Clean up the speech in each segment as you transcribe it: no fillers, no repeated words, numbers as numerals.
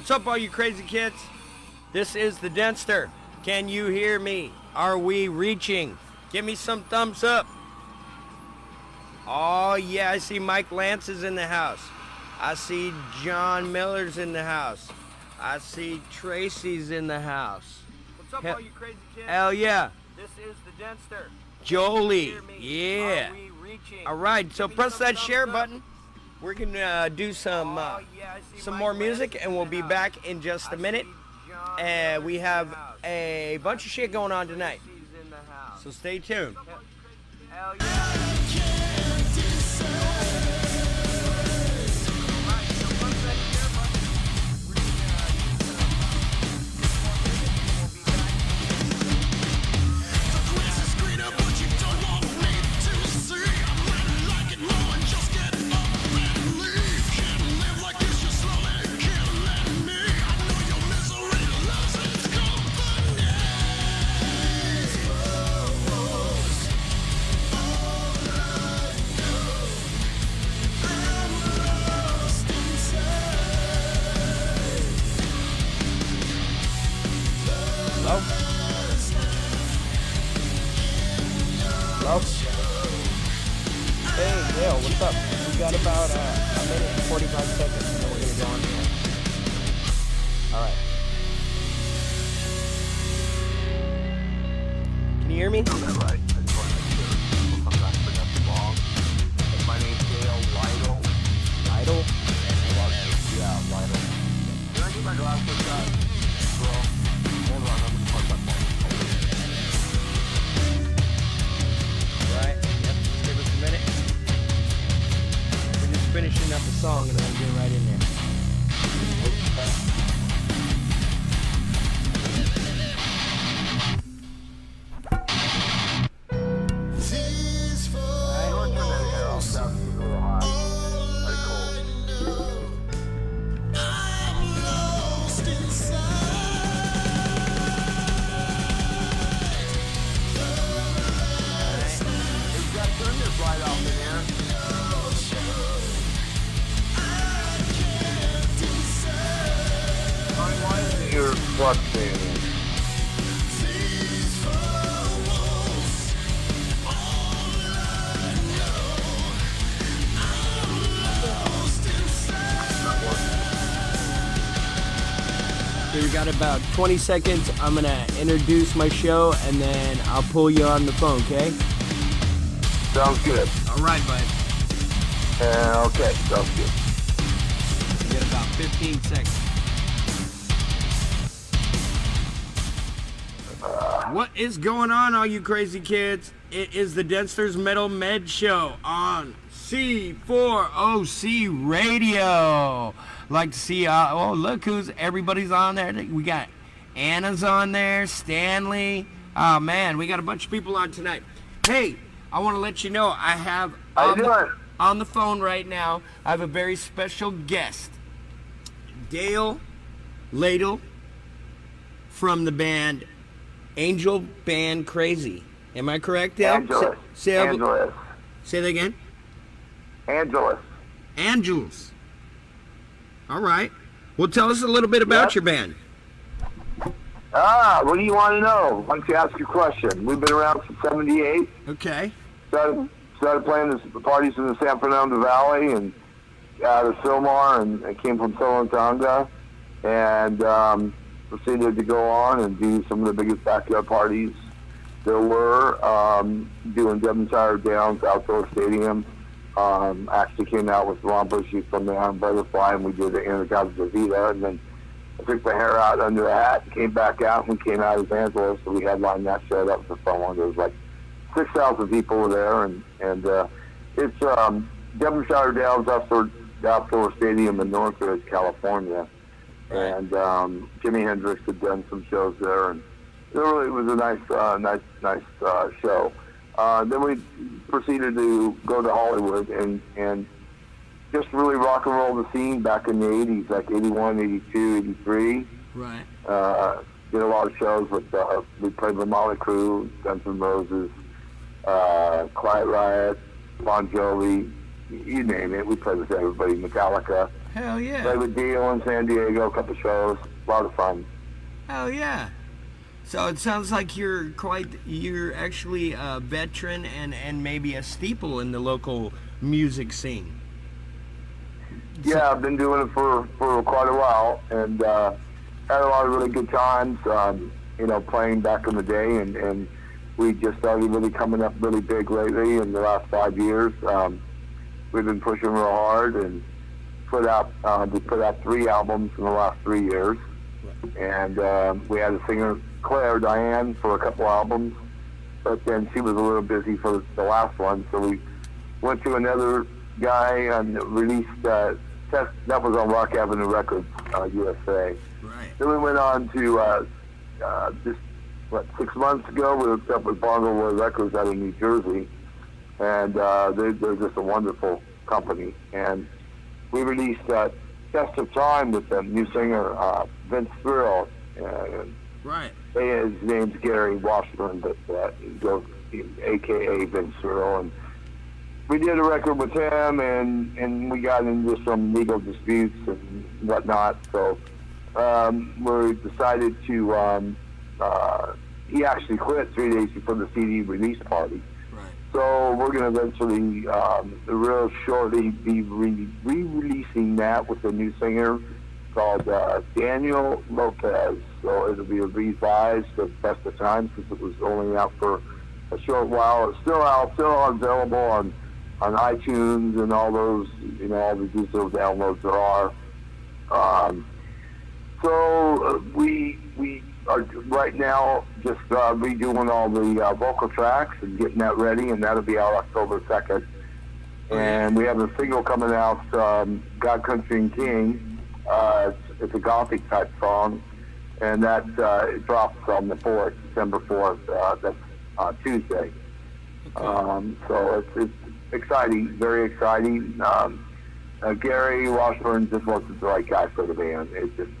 What's up, all you crazy kids? This is the Denster. Can you hear me? Are we reaching? Give me some thumbs up. Oh, yeah, I see Mike Lance is in the house. I see John Miller's in the house. I see Tracy's in the house. What's up, all you crazy kids? Hell yeah. This is the Denster. Jolie, yeah. Are we reaching? All right, so press that share button. We're gonna do some more music, and we'll be back in just a minute. We have a bunch of shit going on tonight, so stay tuned. Hell yeah. Hello? Hey, Dale, what's up? We got about a minute and 45 seconds, and then we're going to go on here. Alright. Can you hear me? Okay, right. I just want to make sure we'll come back for that long. My name's Dale, Lytle. Lytle? Yeah, Lytle. Can I get my glasses shot? Bro, hold on, I'm going to plug my phone. Right, yep, just give us a minute. We're just finishing up the song and then we'll get right in there. So we got about 20 seconds. I'm gonna introduce my show and then I'll pull you on the phone, okay? Sounds good. All right, bud. Okay, sounds good. You get about 15 seconds. What is going on, all you crazy kids? It is the Denster's Metal Med Show on C4OC Radio. Like to see, oh, look everybody's on there. We got Anna's on there, Stanley. Oh, man, we got a bunch of people on tonight. Hey, I want to let you know I have on the phone right now, I have a very special guest. Dale Lytle from the band Angel Band Crazy. Am I correct, Dale? Angelus. Say that again. Angelus. All right. Well, tell us a little bit about your band. What do you want to know? Why don't you ask your question? We've been around since '78. Okay. Started playing the parties in the San Fernando Valley and out of Silmar, and I came from Solontonga, and proceeded to go on and do some of the biggest backyard parties there were, doing Devonshire Downs Outdoor Stadium. Actually came out with Ron Bushy from the Iron Butterfly, and we did the Anacostia Vita, and then I took my hair out under the hat and came back out, and we came out as Angelos, so we headlined that show. That was a fun one. There was like 6,000 people were there, and it's Devonshire Downs Outdoor Stadium in Northridge, California. And Jimi Hendrix had done some shows there, and it was a nice show. Then we proceeded to go to Hollywood and just really rock and roll the scene back in the 80s, like 81, 82, 83. Right. Did a lot of shows with, we played with Motley Crue, Guns N' Roses, Quiet Riot, Bon Jovi, you name it. We played with everybody. Metallica. Hell yeah. Played with Dio in San Diego, a couple shows. A lot of fun. Hell yeah. So it sounds like you're actually a veteran and maybe a steeple in the local music scene. Yeah, I've been doing it for quite a while, and had a lot of really good times, playing back in the day, and we just started really coming up really big lately in the last 5 years. We've been pushing real hard and we put out 3 albums in the last 3 years, and we had a singer, Claire Diane, for a couple albums, but then she was a little busy for the last one, so we went to another guy and released that was on Rock Avenue Records, USA. Right. Then we went on to 6 months ago, we hooked up with Bongo Records out of New Jersey, and they're just a wonderful company. And we released Test of Time with the new singer, Vince Thrill. Right. His name's Gary Washburn, but he goes a.k.a. Vince Thrill. And we did a record with him, and we got into some legal disputes and whatnot. So we decided to. He actually quit 3 days before the CD release party. Right. So we're going to eventually, real shortly, be re-releasing that with a new singer called Daniel Lopez. So it'll be a revised of Best of Time, since it was only out for a short while. It's still out, still available on iTunes and all those, all the digital downloads there are. So we are right now just redoing all the vocal tracks and getting that ready, and that'll be out October 2nd. And we have a single coming out, God, Country, and King. It's a gothic type song, and that it drops on the 4th, December 4th. That's Tuesday. So it's exciting, very exciting. Gary Washburn just wasn't the right guy for the band. It just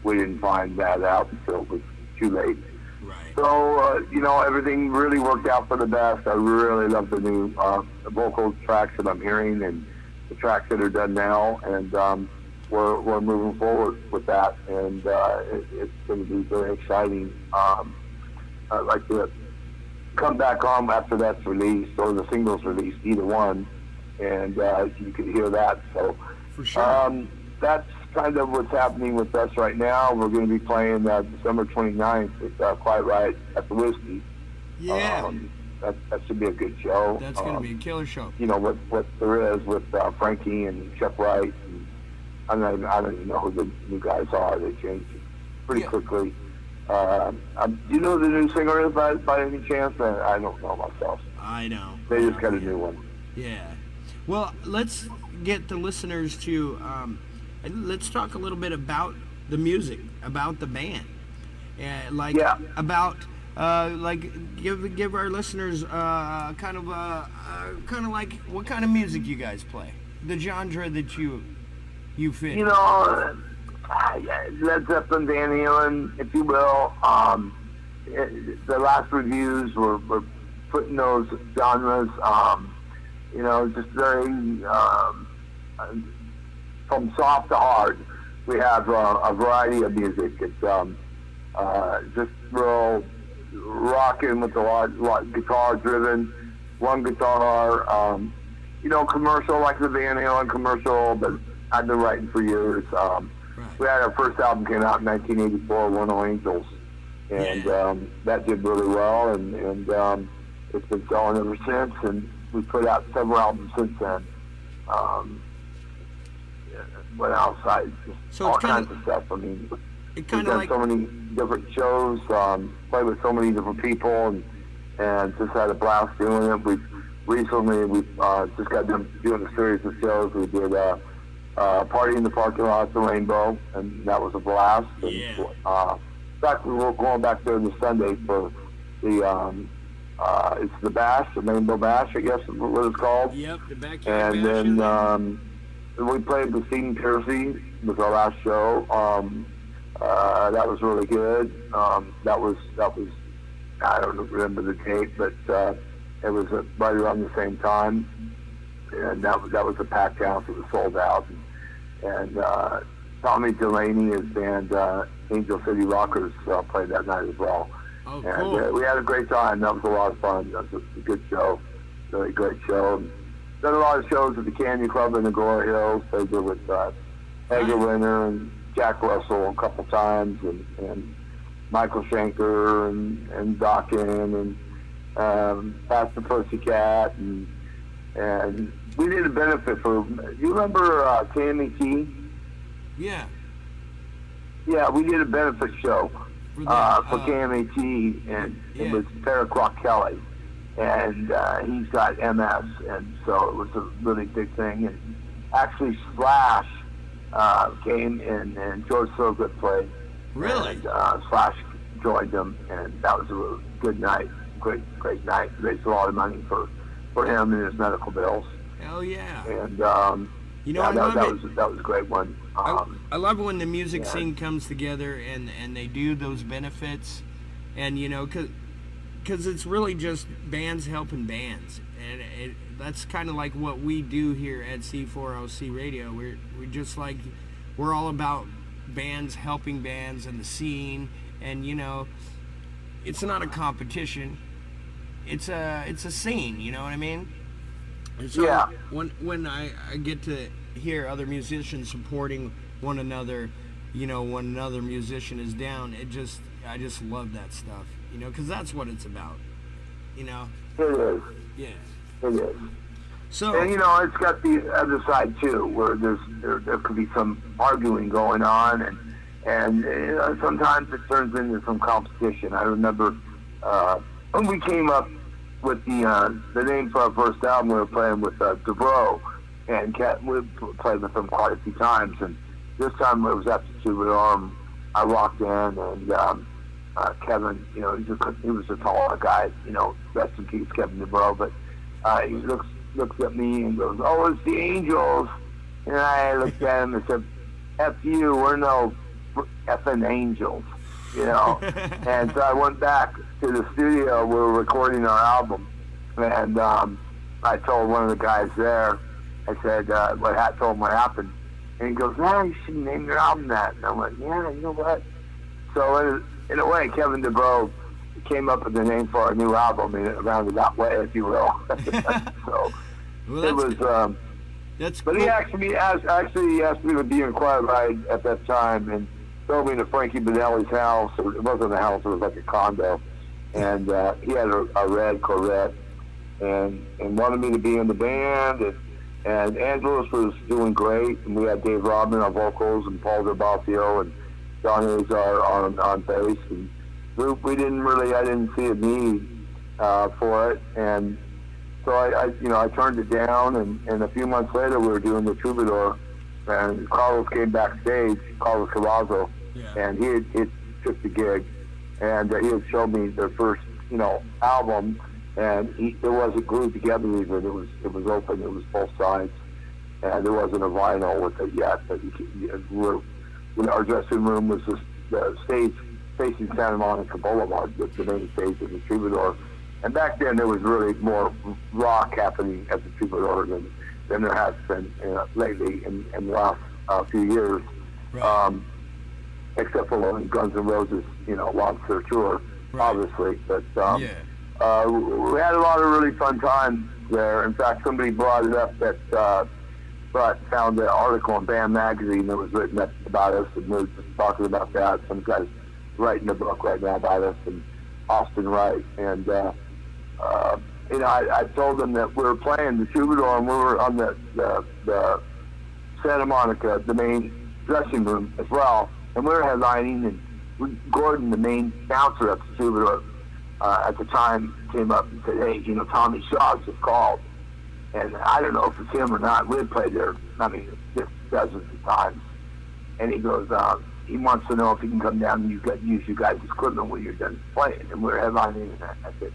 we didn't find that out until it was too late. Right. So everything really worked out for the best. I really love the new vocal tracks that I'm hearing and the tracks that are done now, and we're moving forward with that, and it's going to be very exciting. I'd like to come back on after that's released, or the single's released, either one, and you can hear that. So for sure. That's kind of what's happening with us right now. We're going to be playing December 29th with Quiet Riot at the Whiskey. Yeah. That should be a good show. That's going to be a killer show. What there is with Frankie and Chuck Wright. And I don't even know who the new guys are. They changed pretty quickly. Do you know who the new singer is by any chance? I don't know myself. I know. They just got a new one. Yeah. Well, let's get the listeners to let's talk a little bit about the music, about the band, about give our listeners kind of like what kind of music you guys play, the genre that you fit. Led Zeppelin, Van Halen, if you will. The last reviews were putting those genres. Just very from soft to hard. We have a variety of music. It's just real rocking with a lot guitar driven, one guitar. Commercial like the Van Halen commercial, but I've been writing for years. We had our first album came out in 1984, One O Angels, and that did really well, and it's been selling ever since, and we put out several albums since then. Went outside, so all kinds of stuff. I mean, we've done so many different shows, played with so many different people, and just had a blast doing it. We've just got done doing a series of shows. We did Party in the Parking Lot at the Rainbow, and that was a blast. And, in fact, we were going back there this Sunday for the it's the Bash, the Rainbow Bash, I guess is what it's called. Yep, the backyard bash. And then we played with Seton Piercy was our last show. That was really good. That was I don't remember the date, but it was right around the same time. and that was a packed house. It was sold out, and Tommy Delaney, his band Angel City Rockers, played that night as well. Oh, cool. And we had a great time. That was a lot of fun. That was a good show, really great show. Done a lot of shows at the Canyon Club in the Glory Hills. Played there with Edgar Winter and Jack Russell a couple times, and Michael Schenker and Dokken and Pastor Pussycat, and we did a benefit for. You remember KMET? Yeah. Yeah, we did a benefit show For for KMET, and it was Derek Rock Kelly, and he's got MS, and so it was a really big thing. And actually, Slash came and George Thorogood played. Really? And Slash joined them, and that was a really good night. Great night. Raised a lot of money for him and his medical bills. Hell yeah. And you know, I love it. That was a great one. I love it when the music scene comes together and they do those benefits, and you know, cause it's really just bands helping bands, and that's kind of like what we do here at C4LC Radio. We're just like, we're all about bands helping bands and the scene, and you know, it's not a competition. It's a scene. You know what I mean? And so when I get to hear other musicians supporting one another, you know, when another musician is down, I just love that stuff, you know, because that's what it's about, you know. It is. Yeah. It is. So. And you know, it's got the other side too, where there could be some arguing going on, and you know, sometimes it turns into some competition. I remember when we came up with the name for our first album, we were playing with DeBro, and we played with them quite a few times, and this time it was after Troubadour. I walked in, and Kevin, you know, he was a taller guy, you know, rest in peace, Kevin DeBro, but he looks at me and goes, "Oh, it's the Angels," and I looked at him and said, "F you, we're no effing Angels," you know. And so I went back to the studio. We were recording our album, and I told one of the guys there, I said, told him what happened, and he goes, "No, you should name your album that." And I went, "Yeah, you know what?" So in a way, Kevin DeBro came up with the name for our new album in a roundabout way, if you will. So Well, it was. That's but cool. he actually asked me to be in choir ride at that time, and drove me to Frankie Benelli's house. Or it wasn't a house; it was like a condo, and he had a red Corvette, and wanted me to be in the band. And Angelos was doing great, and we had Dave Rodman on vocals, and Paul Gervasio, and John Azar on bass, and I didn't see a need for it, and so I turned it down, and a few months later we were doing the Troubadour, and Carlos came backstage, Carlos Cavazo, and he took the gig, and he had showed me their first, you know, album, and it wasn't glued together even. It was open. It was both sides, and there wasn't a vinyl with it yet. But our dressing room was just the stage facing Santa Monica Boulevard, the main stage of the Troubadour. And back then there was really more rock happening at the Troubadour than there has been lately in the last few years. Right. Except for when Guns N' Roses, you know, launched their tour, obviously. But we had a lot of really fun times there. In fact, somebody brought it up that found an article in Bam Magazine that was written up about us, and we were just talking about that. Some guy's writing a book right now about us, and Austin Wright. And you know, I told them that we were playing the Troubadour, and we were on the Santa Monica, the main dressing room as well, and we were headlining, and Gordon, the main bouncer at the Troubadour, at the time came up and said, "Hey, you know, Tommy Shaw's just called." And I don't know if it's him or not. We had played there, I mean, just dozens of times. And he goes, he wants to know if he can come down and use you guys' equipment when you're done playing. And we were headlining, and I said,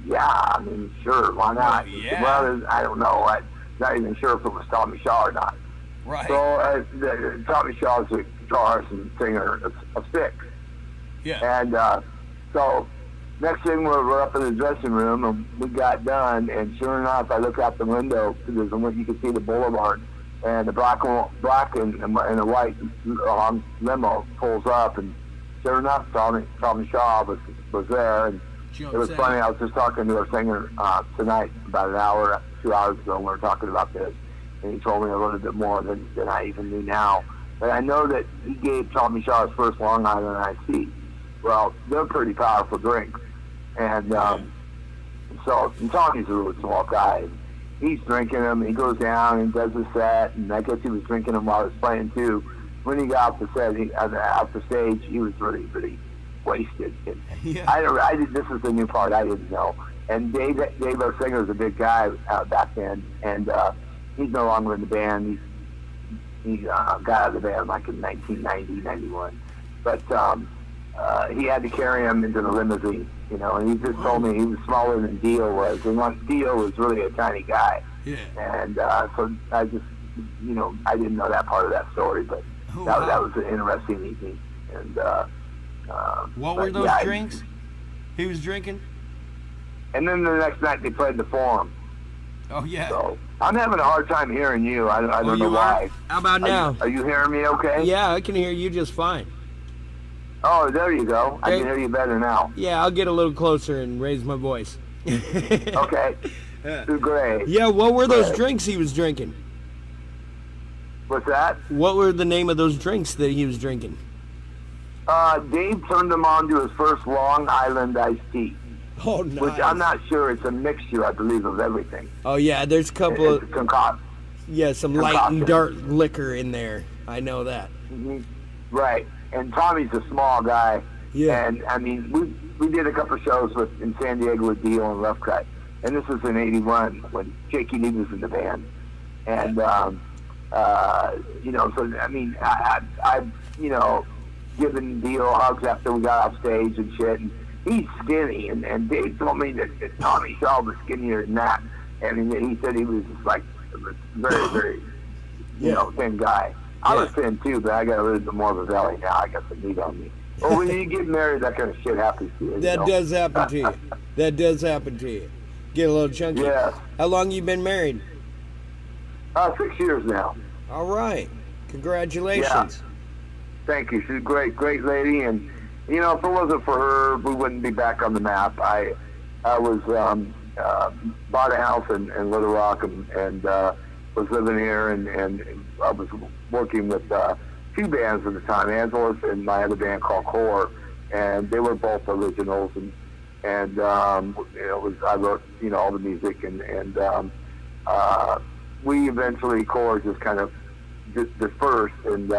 "Yeah, I mean, sure, why not?" He said, "Well, I don't know. I'm not even sure if it was Tommy Shaw or not." Right. So Tommy Shaw's a guitarist and singer of Styx. Yeah. And so next thing we're up in the dressing room, and we got done, and sure enough, I look out the window because you can see the boulevard, and the black and a white limo pulls up, and sure enough, Tommy Shaw was there, and it was funny. I was just talking to our singer tonight about an hour, 2 hours ago, and we were talking about this, and he told me a little bit more than I even knew now. But I know that he gave Tommy Shaw his first Long Island iced. Well, they're pretty powerful drinks. And so Tommy's a really small guy. He's drinking them. He goes down and does his set, and I guess he was drinking them while he was playing too. When he got off the set, off the stage, he was really, really wasted. And this is the new part I didn't know. And Dave, our singer, was a big guy back then, and he's no longer in the band. He got out of the band like in 1990, 91. But he had to carry him into the limousine, and he just told me he was smaller than Dio was. And Dio was really a tiny guy. Yeah. And so I just, I didn't know that part of that story, but that was an interesting evening. And what were those drinks he was drinking? And then the next night they played the Forum. Oh, yeah. So I'm having a hard time hearing you. I don't know why. How about now? Are you hearing me okay? Yeah, I can hear you just fine. Oh, there you go. I can hear you better now. Yeah, I'll get a little closer and raise my voice. Okay. Great. Yeah, what were those drinks he was drinking? What's that? What were the name of those drinks that he was drinking? Dave turned him on to his first Long Island iced tea. Oh, nice. Which I'm not sure. It's a mixture, I believe, of everything. Oh, yeah, there's a couple of... Yeah, some light and dark liquor in there. I know that. Mm-hmm. Right. And Tommy's a small guy. Yeah. And, I mean, we did a couple shows in San Diego with Dio and Rough Cut. And this was in 81 when Jakey Lee was in the band. And, so, I mean, I've given Dio hugs after we got off stage and shit. And he's skinny. And Dave told me that Tommy Shaw was skinnier than that. And he said he was just like a very, very, thin guy. I was thin too, but I got a little bit more of a belly now. I got some meat on me. Well, when you get married, that kind of shit happens to you. That does happen to you. That does happen to you. Get a little chunky. Yeah. How long you been married? 6 years now. All right. Congratulations. Yeah. Thank you. She's a great lady, and if it wasn't for her, we wouldn't be back on the map. I was bought a house in Little Rock and was living here, and I was working with two bands at the time, Angeles and my other band called Core, and they were both originals, and I wrote all the music, and we eventually Core just kind of dispersed, and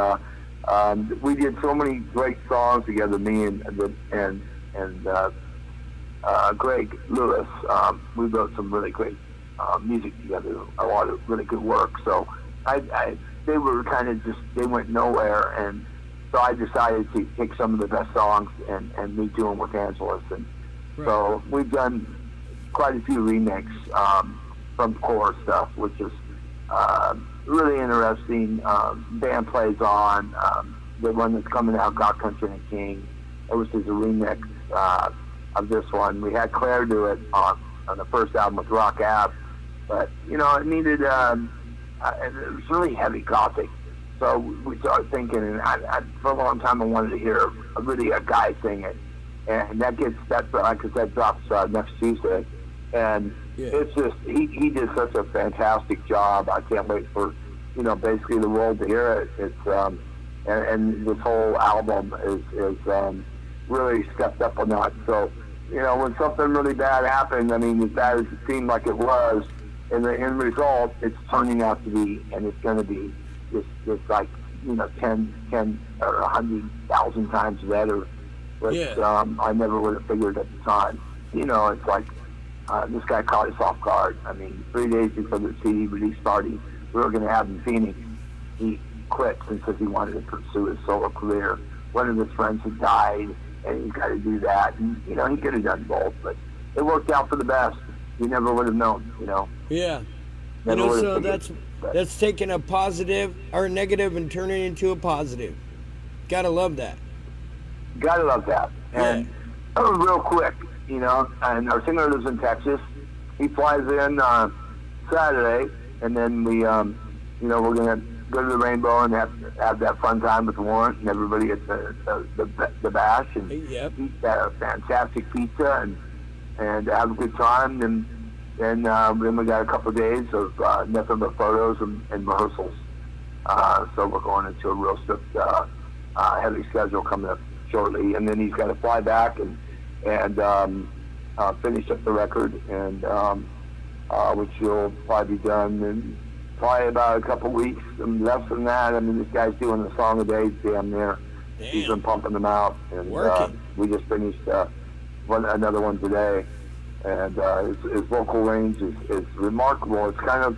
we did so many great songs together, me and Greg Lewis. We wrote some really great music together, a lot of really good work. So they were kind of they went nowhere, and so I decided to take some of the best songs and redo them with Angeles. And so we've done quite a few remakes from Core stuff, which is really interesting. Band Plays On, the one that's coming out, God Country and King, which is a remix of this one. We had Claire do it on the first album with Rock Ave, but it needed it was really heavy gothic, so we started thinking, and I for a long time I wanted to hear a guy sing it, and that like I said, drops next Tuesday, and it's just he did such a fantastic job. I can't wait for basically the world to hear it. It's and this whole album is really stepped up a notch. So when something really bad happened, I mean, as bad as it seemed like it was, in the end result, it's turning out to be, and it's going to be this like 10 or 100,000 times better, which I never would have figured at the time. It's like this guy caught us off guard. I mean, 3 days before the CD release party we were going to have in Phoenix, he quit and said he wanted to pursue his solo career. One of his friends had died, and he's got to do that. And he could have done both, but it worked out for the best. You never would have known, Yeah. So that's taking a positive or a negative and turning it into a positive. Gotta love that. Gotta love that. And real quick, you know, and our singer lives in Texas. He flies in Saturday, and then we, you know, we're gonna go to the Rainbow and have that fun time with Warrant and everybody at the bash and Yep. eat that fantastic pizza and have a good time. And then we got a couple of days of nothing but photos and rehearsals. So we're going into a real strict, heavy schedule coming up shortly. And then he's got to fly back and finish up the record, and which will probably be done in probably about a couple weeks. And less than that, I mean, this guy's doing a song a day, damn near. Damn. He's been pumping them out, and we just finished another one today. And his vocal range is remarkable. It's kind of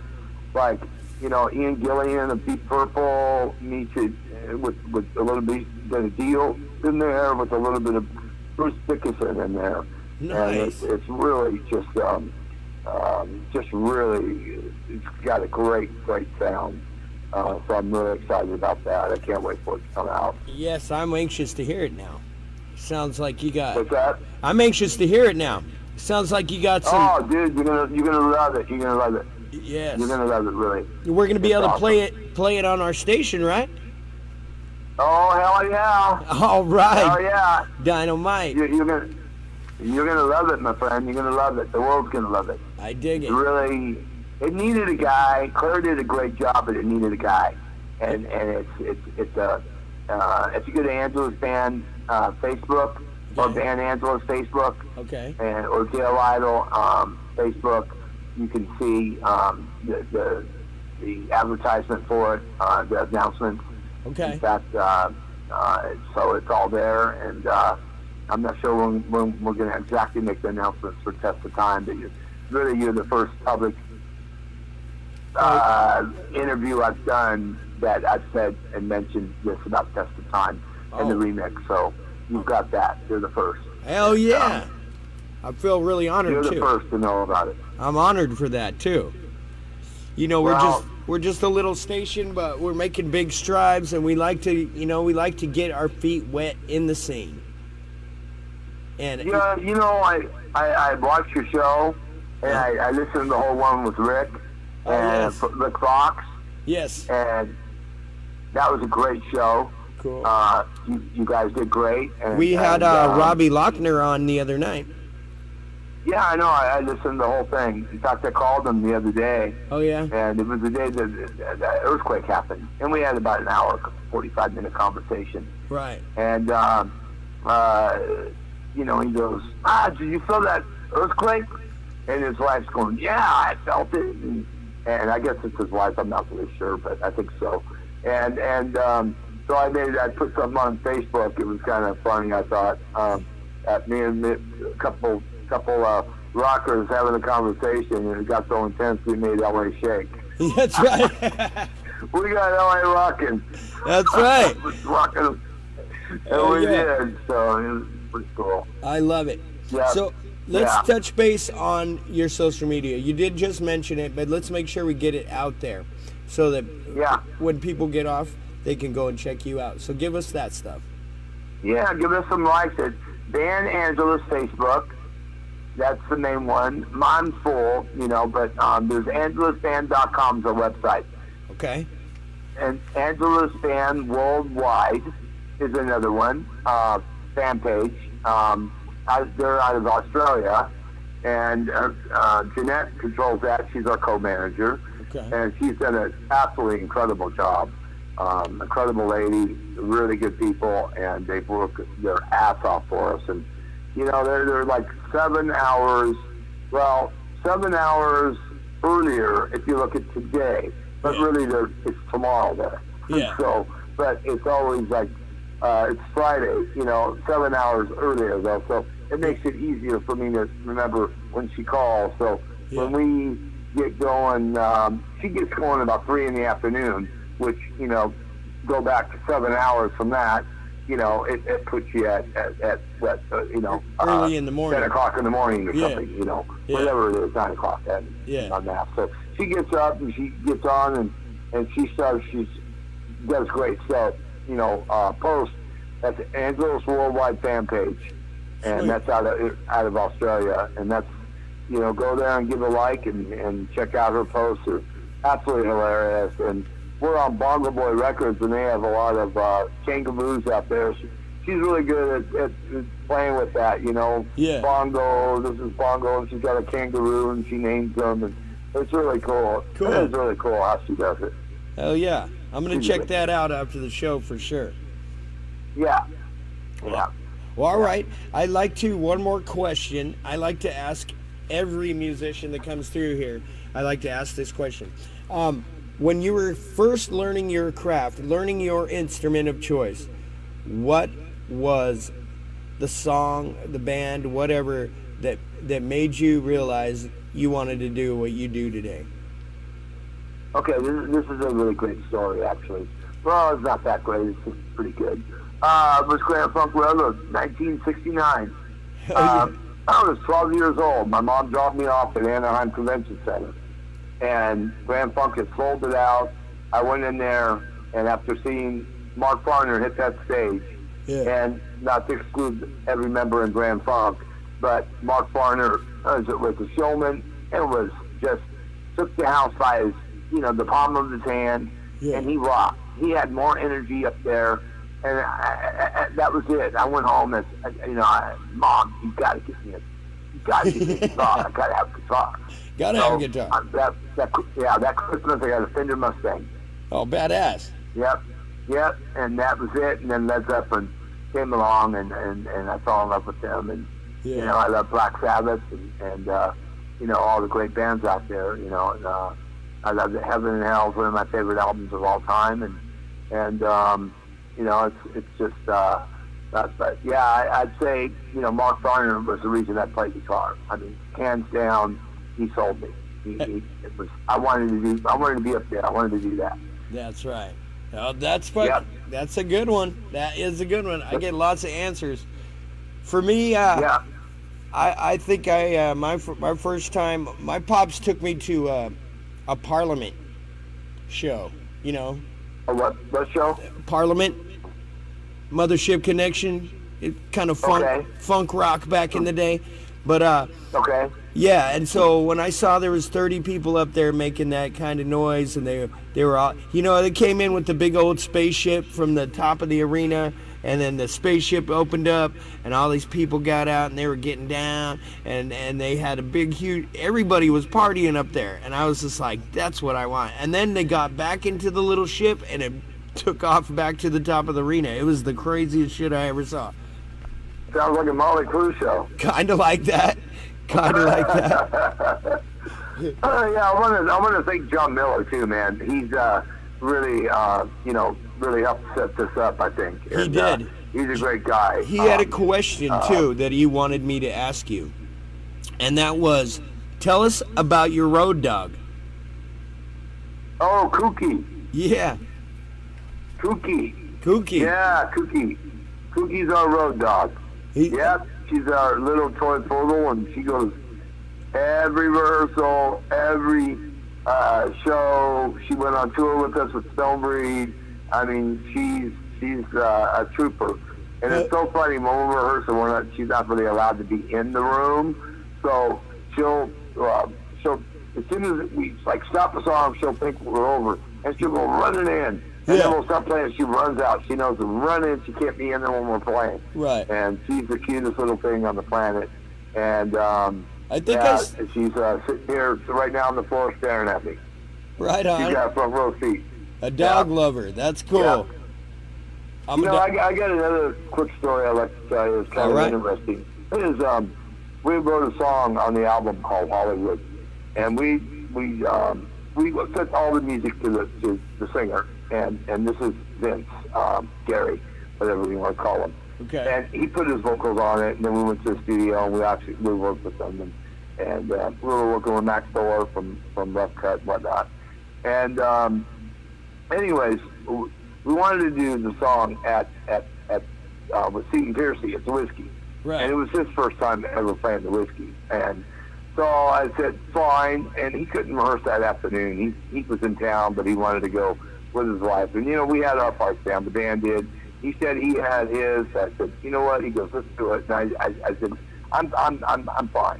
like, you know, Ian Gillan of Deep Purple meets it with a little bit of Dio in there, with a little bit of Bruce Dickinson in there. Nice. And it's really just really, it's got a great sound. So I'm really excited about that. I can't wait for it to come out. Yes, I'm anxious to hear it now. Sounds like you got. What's that? I'm anxious to hear it now. Sounds like you got some. Oh, dude, you're gonna love it. You're gonna love it. Yes. You're gonna love it, really. We're gonna be It's able to awesome. play it on our station, right? Oh, hell yeah! All right. Hell yeah! Dynamite. You're gonna love it, my friend. You're gonna love it. The world's gonna love it. I dig it. Really, it needed a guy. Claire did a great job, but it needed a guy. And it's a if you go to Angela's band Facebook or Okay. Band Angela's Facebook Okay. and or Gail Lytle Facebook, you can see the advertisement for it, the announcements. Okay. In fact, so it's all there, and I'm not sure when we're going to exactly make the announcements for Test of Time, but you're the first public interview I've done that I've said and mentioned this about Test of Time and the remix. So you've got that. You're the first. Hell yeah. I feel really honored You're the too. first to know about it. I'm honored for that too. You know, we're just a little station, but we're making big strides, and we like to get our feet wet in the scene. And Yeah, you know, I watched your show, and I listened to the whole one with Rick and yes. Rick Fox, yes, and that was a great show. cool. You guys did great. And, We had and, Robbie Lochner on the other night. Yeah, I know. I listened to the whole thing. In fact, I called him the other day, Oh yeah. and it was the day that the earthquake happened, and we had about an hour, 45-minute conversation. Right. And you know, he goes, did you feel that earthquake? And his wife's going, yeah, I felt it. And I guess it's his wife. I'm not really sure, but I think so. And so I put something on Facebook. It was kind of funny, I thought. Me and a couple rockers having a conversation, and it got so intense we made LA shake. That's right. We got LA rocking. That's right. Rocking. And we did. So it was pretty cool. I love it. Yeah. So let's Yeah. touch base on your social media. You did just mention it, but let's make sure we get it out there so that Yeah. when people get off, they can go and check you out. So give us that stuff. Yeah, give us some likes at Band Angela's Facebook. That's the main one. Mine's full, you know, but there's angelusband.com is our website. Okay. And Angela's Band Worldwide is another one, fan page. They're out of Australia, and Jeanette controls that. She's our co-manager, Okay. and she's done an absolutely incredible job. Incredible lady, really good people, and they've worked their ass off for us. And you know, they're like 7 hours earlier if you look at today, but Yeah. really it's tomorrow there. Yeah. So, but it's always like it's Friday, you know, 7 hours earlier though. So it makes it easier for me to remember when she calls. So when we get going, she gets going about 3 in the afternoon, which, you know, go back to 7 hours from that, you know, it puts you at you know, Early in the morning. 10 o'clock in the morning or Yeah. something, you know, Yeah. whatever it is, 9 o'clock on that. So she gets up and she gets on and she does great stuff, you know, post at the Angela's Worldwide fan page. and Sweet. that's out of Australia. And that's, go there and give a like and check out her posts. They're absolutely hilarious. And we're on Bongo Boy Records, and they have a lot of kangaroos out there. She's really good at playing with that, Yeah. Bongo, this is Bongo, and she's got a kangaroo, and she names them, and it's really cool. Cool. It's really cool how she does it. Hell yeah. I'm going to check that out after the show for sure. Yeah. Yeah. Well, all right. One more question. I like to ask every musician that comes through here, I like to ask this question. When you were first learning your craft, learning your instrument of choice, what was the song, the band, whatever, that made you realize you wanted to do what you do today? Okay, this is a really great story, actually. Well, it's not that great. It's just pretty good. It was Grand Funk Railroad, 1969. I was 12 years old. My mom dropped me off at Anaheim Convention Center, and Grand Funk had sold it out. I went in there, and after seeing Mark Farner hit that stage, and not to exclude every member in Grand Funk, but Mark Farner was a showman and was just took the house by his, the palm of his hand, and he rocked. He had more energy up there, and that was it. I went home and, Mom, you got to get me a guitar. I got to have a guitar. Got to have a guitar. That Christmas I got a Fender Mustang. Oh, badass. Yep, and that was it. And then Led Zeppelin came along, and I fell in love with them. And, I love Black Sabbath and all the great bands out there, and I love Heaven and Hell is one of my favorite albums of all time. And it's just, but yeah, I'd say, Mark Farner was the reason I played guitar. I mean, hands down, he sold me. I wanted to be up there. I wanted to do that. That's right. Oh, that's a good one. That is a good one. I get lots of answers. For me, I think my first time, my pops took me to a Parliament show. A what show? Parliament, Mothership Connection. It kind of funk rock back in the day, but okay. Yeah, and so when I saw there was 30 people up there making that kind of noise, and they were all, they came in with the big old spaceship from the top of the arena, and then the spaceship opened up, and all these people got out, and they were getting down, and they had a big, huge, everybody was partying up there, and I was just like, that's what I want. And then they got back into the little ship, and it took off back to the top of the arena. It was the craziest shit I ever saw. Sounds like a Molly Crew show. Kind of like that. Kind of like that. I want to thank John Miller too, man. He's really really helped set this up. I think He did. He's a great guy. He had a question too that he wanted me to ask you, and that was, tell us about your road dog. Oh, Kookie. Yeah. Kookie. Yeah, Kookie. Kookie's our road dog. Yep. She's our little toy poodle, and she goes every rehearsal, every show. She went on tour with us with Stonebreed. I mean, she's a trooper. And it's so funny, when we're rehearsing, she's not really allowed to be in the room. So she'll as soon as we stop the song, she'll think we're over, and she'll go running in. And then we'll stop playing. She runs out. She knows to run in. She can't be in there when we're playing. Right. And she's the cutest little thing on the planet. And I think she's sitting here right now on the floor staring at me. Right on. She's got front row seat. A dog lover. That's cool. Yeah. I got another quick story I'd like to tell you. It's kind of interesting. It is, we wrote a song on the album called Hollywood, and we sent all the music to the singer. And this is Vince, Gary, whatever you want to call him. Okay. And he put his vocals on it, and then we went to the studio, and we worked with them, and we were working with Max Thor from Rough Cut and whatnot. And anyways, we wanted to do the song at with Seton Piercy at the Whiskey, right. And it was his first time ever playing the Whiskey, and so I said fine, and he couldn't rehearse that afternoon. He was in town, but he wanted to go with his wife. And, we had our parts down. The band did. He said he had his. I said, you know what? He goes, let's do it. And I said, I'm fine.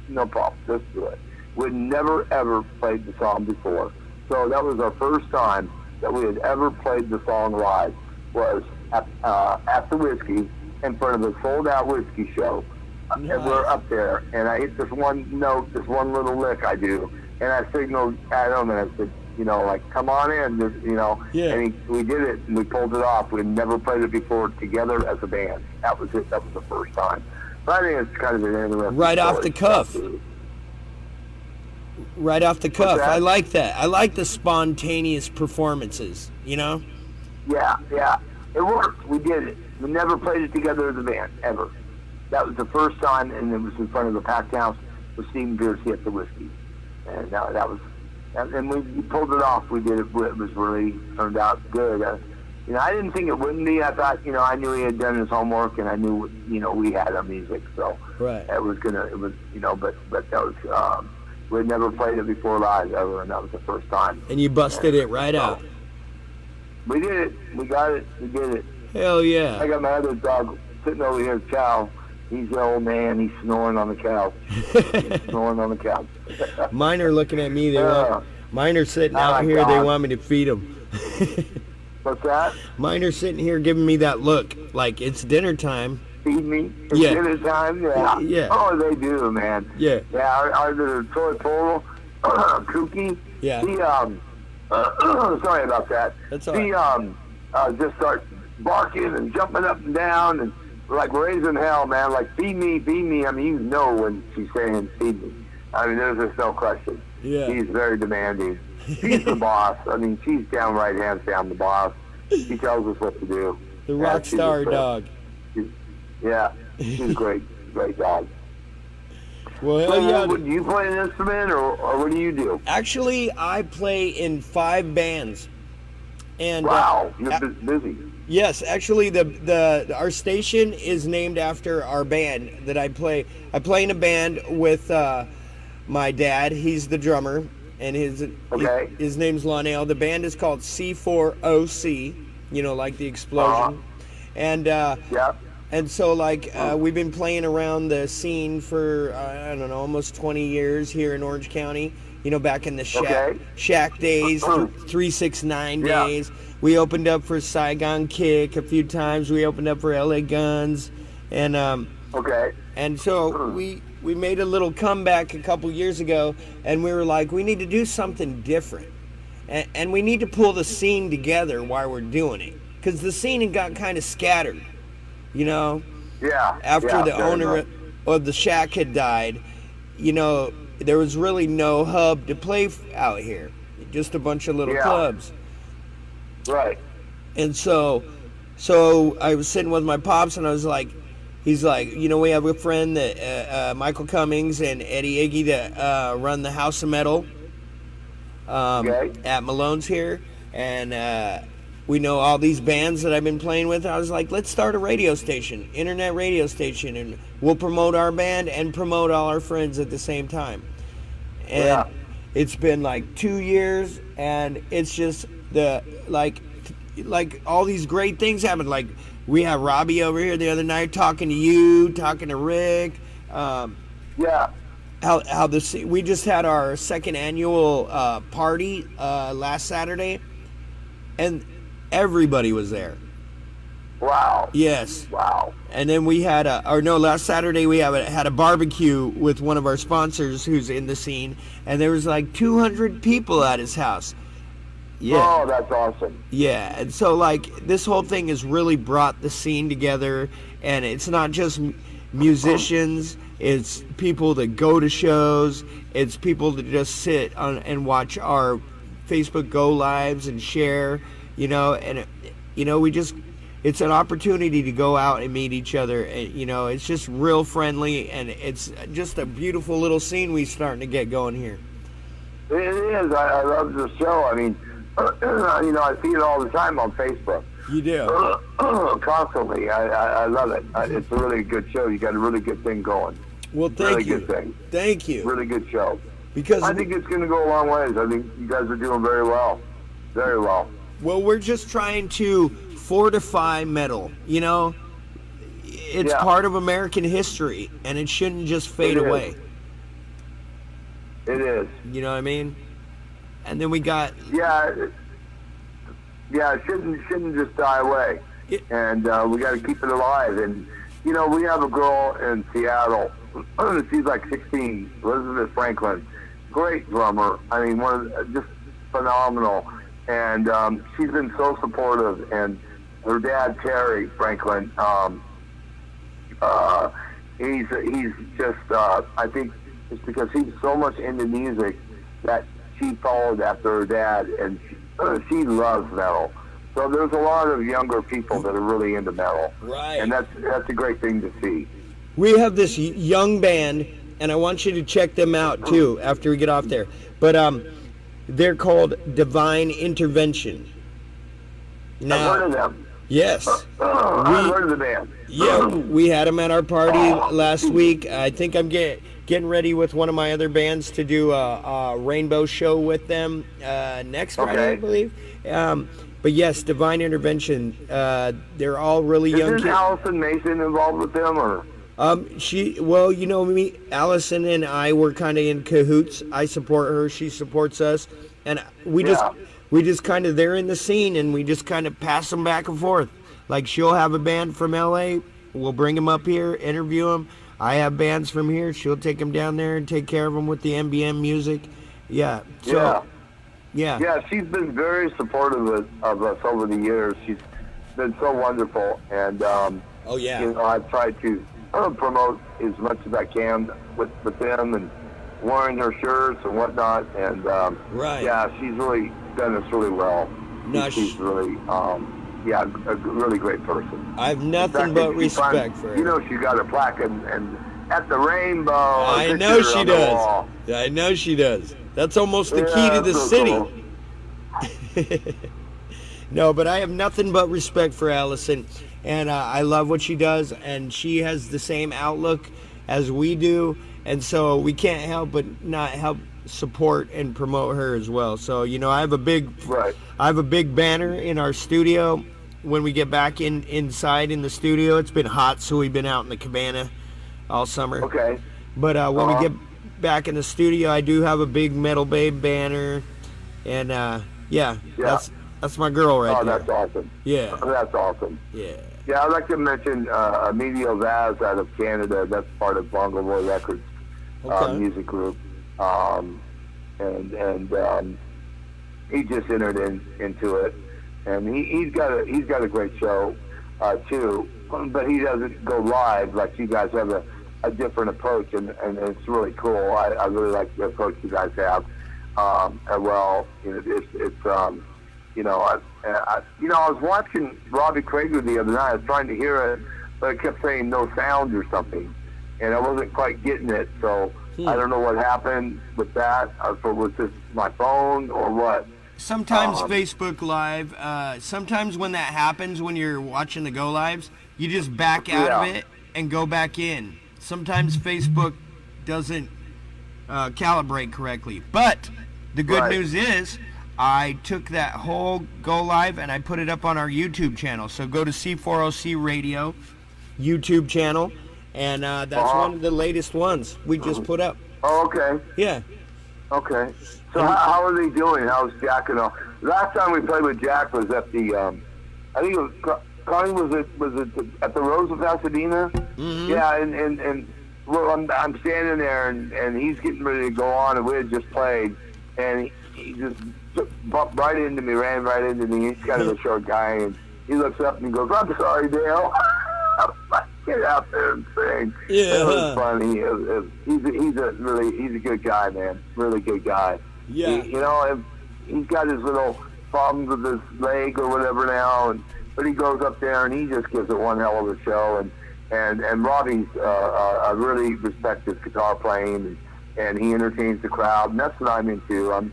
No problem. Let's do it. We'd never ever played the song before, so that was our first time that we had ever played the song live. Was at the whiskey in front of a sold-out whiskey show. Nice. And we're up there, and I hit this one note, this one little lick I do, and I signaled Adam, and I said, you know, like, come on in, just, you know. Yeah. And we did it, and we pulled it off. We'd never played it before together as a band. That was it. That was the first time. But I think it's kind of an interesting Right off story. the cuff. Right off the cuff. that? I like that. I like the spontaneous performances, you know? Yeah. It worked. We did it. We never played it together as a band, ever. That was the first time, and it was in front of a packed house with Stephen Piercy at the whiskey. And that was, and we pulled it off. We did it. It was really turned out good. You know, I didn't think it wouldn't be. I thought, you know, I knew he had done his homework, and I knew, you know, we had our music, so Right. it was, you know, but that was, we'd never played it before live ever, and that was the first time. And you busted it right out. We did it. We got it. We did it. Hell I yeah. got my other dog sitting over here, Chow. He's the old man. He's snoring on the couch. Snoring on the couch. Mine are looking at me. Mine are sitting Oh, out my here. They God. want me to feed them. What's that? Mine are sitting here giving me that look like it's dinner time. Feed me? It's Yeah. dinner time? Yeah. Yeah. Oh, they do, man. Yeah. Yeah, our little toy poodle, Kooky. Yeah. He, sorry about that. That's all He, just starts barking and jumping up and down and like raising hell, man. Like, feed me, feed me. I mean, you know when she's saying feed me. I mean, there's just no question. Yeah. He's very demanding. She's the boss. I mean, she's downright hands down the boss. She tells us what to do. The Yeah, rock she's star a- dog. Yeah, she's a great dog. Well, So, hell yeah. do you play an instrument, or what do you do? Actually, I play in 5 bands. And Wow, you're busy. yes, actually, our station is named after our band that I play. I play in a band with my dad. He's the drummer, and Okay. his name's Lytle. The band is called C4OC. You know, like the explosion. And Yeah. and so, like, we've been playing around the scene for, I don't know, almost 20 years here in Orange County. You know, back in the Okay. Shack days, 369 Yeah. days. We opened up for Saigon Kick a few times. We opened up for LA Guns. And Okay. and so we made a little comeback a couple years ago, and we were like, we need to do something different. And we need to pull the scene together while we're doing it. Because the scene had got kind of scattered, you know? Yeah. After yeah, the very owner much. of the Shack had died, you know, there was really no hub to play out here. Just a bunch of little Yeah. clubs. Right. And so I was sitting with my pops, and I was like, he's like, you know, we have a friend that Michael Cummings and Eddie Iggy that run the House of Metal Okay. at Malone's here, and we know all these bands that I've been playing with. I was like, let's start a radio station, internet radio station, and we'll promote our band and promote all our friends at the same time. And Yeah. it's been like 2 years, and it's just like all these great things happen. Like, we have Robbie over here the other night talking to you, talking to Rick. Yeah. We just had our second annual party last Saturday, and everybody was there. Wow. Yes. Wow. And then we had last Saturday we had a barbecue with one of our sponsors who's in the scene, and there was like 200 people at his house. Yeah. Oh, that's awesome. Yeah, and so like this whole thing has really brought the scene together, and it's not just musicians, it's people that go to shows, it's people that just sit on and watch our Facebook Go Lives and share, you know, and it's an opportunity to go out and meet each other, and, you know, it's just real friendly, and it's just a beautiful little scene we're starting to get going here. It is. I love the show. I mean, you know, I see it all the time on Facebook. You do. Constantly. I love it. It's a really good show. You got a really good thing going. Well, thank Really you. good thing. Thank you. Really good show. Because I think it's going to go a long ways. I think you guys are doing very well. Very well. Well, we're just trying to fortify metal. You know, it's part of American history, and it shouldn't just fade away. It is. You know what I mean? And then we got it shouldn't just die away, and we got to keep it alive. And you know, we have a girl in Seattle. She's like 16, Elizabeth Franklin, great drummer. I mean, just phenomenal. And she's been so supportive. And her dad, Terry Franklin, he's just I think it's because he's so much into music that she followed after her dad, and she loves metal. So there's a lot of younger people that are really into metal, right? And that's a great thing to see. We have this young band, and I want you to check them out too after we get off there. But they're called Divine Intervention. Now, I've heard of them. Yes. I've heard of the band. Yeah, we had them at our party last week. I think I'm getting ready with one of my other bands to do a rainbow show with them next Friday, I believe. But yes, Divine Intervention. They're all really young kids. Isn't Allison Mason involved with them, or? Well, you know me, Allison and I were kind of in cahoots. I support her, she supports us, and we just kind of, they're in the scene, and we just kind of pass them back and forth. Like, she'll have a band from LA, we'll bring them up here, interview them. I have bands from here, she'll take them down there and take care of them with the MBM music. Yeah. So, yeah, she's been very supportive of us over the years. She's been so wonderful, and you know, I've tried to promote as much as I can with them, and wearing her shirts and whatnot, and she's really done us really well. No, she's really a really great person. I have nothing but respect for her. You know, she got a plaque and at the Rainbow. I know she does. I know she does. That's almost the key to the city. Cool. No, but I have nothing but respect for Allison, and I love what she does, and she has the same outlook as we do, and so we can't help but not help support and promote her as well. So, you know, I have a big banner in our studio when we get back inside in the studio. It's been hot, so we've been out in the cabana all summer. Okay. But when we get back in the studio, I do have a big Metal Babe banner, and that's my girl right there. Oh, that's awesome. Yeah. That's awesome. Yeah. Yeah, I'd like to mention Emilio Vaz out of Canada. That's part of Bongo Boy Records music group. And he just entered into it. And he's got a great show too. But he doesn't go live like you guys have a different approach, and it's really cool. I really like the approach you guys have. Well, you know, it's you know, I was watching Robbie Krieger the other night. I was trying to hear it, but it kept saying no sound or something, and I wasn't quite getting it. So I don't know what happened with that. If it was just my phone or what. Sometimes Facebook Live. Sometimes when that happens, when you're watching the Go Lives, you just back out of it and go back in. Sometimes Facebook doesn't calibrate correctly, but the good news is I took that whole Go Live and I put it up on our YouTube channel. So go to C4OC Radio YouTube channel, and that's one of the latest ones we just put up. Oh, okay. Yeah. Okay. So how are they doing? How's Jack and all? Last time we played with Jack was at the, I think it was, Connie, was it at the Rose of Pasadena? Mm-hmm. Yeah, and well, I'm standing there, and he's getting ready to go on, and we had just played, and he just bumped right into me, ran right into me. He's kind of a short guy, and he looks up and he goes, "I'm sorry, Dale." Get out there and sing. Yeah, it was funny. He's a good guy, man. Really good guy. Yeah. You know, he's got his little problems with his leg or whatever now, but he goes up there and he just gives it one hell of a show. And Robbie's, I really respect his guitar playing, and he entertains the crowd, and that's what I'm into. I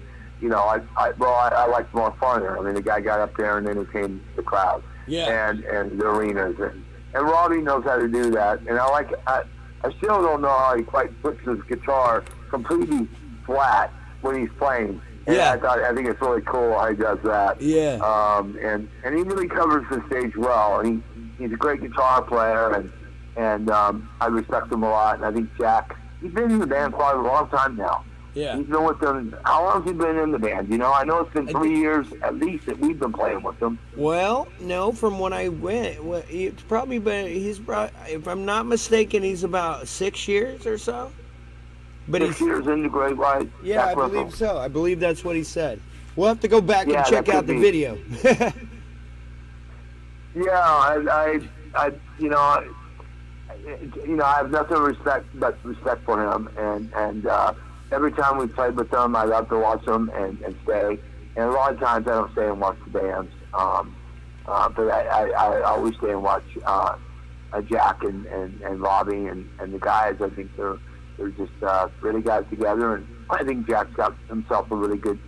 like more fun. I mean, the guy got up there and entertained the crowd, and the arenas, and Robbie knows how to do that. And I still don't know how he quite puts his guitar completely flat when he's playing. And Yeah. I think it's really cool how he does that. Yeah. And he really covers the stage well. And he's a great guitar player, and I respect him a lot. And I think Jack, he's been in the band quite a long time now. Yeah. He's been with them. How long has he been in the band? You know, I know it's been 3 years at least that we've been playing with them. Well, no, from when I went, it's probably been, if I'm not mistaken, he's about 6 years or so. But 6 years into Great White. Yeah, I believe so. I believe that's what he said. We'll have to go back and check out the video. Yeah, I have nothing but respect for him, and every time we played with them, I love to watch them and stay. And a lot of times I don't stay and watch the bands, but I always stay and watch Jack and Robbie and the guys. I think they're just really got it together, and I think Jack's got himself a really great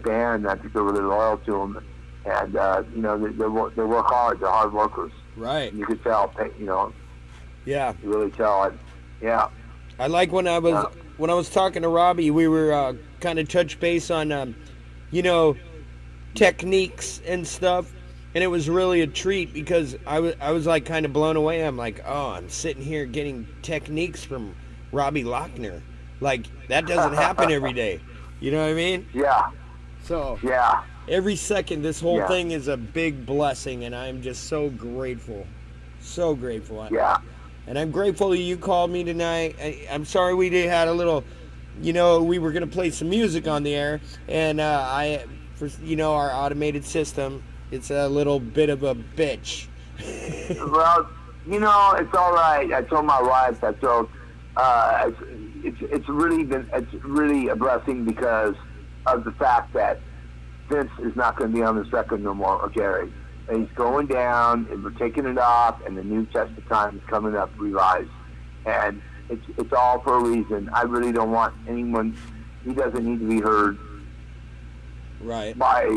band. And I think they're really loyal to him, and they work hard. They're hard workers. Right. And you could tell, Yeah. You really tell it. Yeah. I like when I was talking to Robbie, we were kind of touch base on, techniques and stuff, and it was really a treat because I was like kind of blown away. I'm like, oh, I'm sitting here getting techniques from Robbie Lochner. Like, that doesn't happen every day. You know what I mean? Yeah. So Yeah. every second, this whole thing is a big blessing, and I'm just so grateful. So grateful. Yeah. And I'm grateful that you called me tonight. I'm sorry we had a little, we were going to play some music on the air, and our automated system, it's a little bit of a bitch. Well, it's all right. I told my wife, it's really a blessing because of the fact that Vince is not going to be on this record no more, or Gary. And he's going down, and we're taking it off, and the new Test of Time is coming up revised. And it's all for a reason. I really don't want anyone, he doesn't need to be heard Right. by,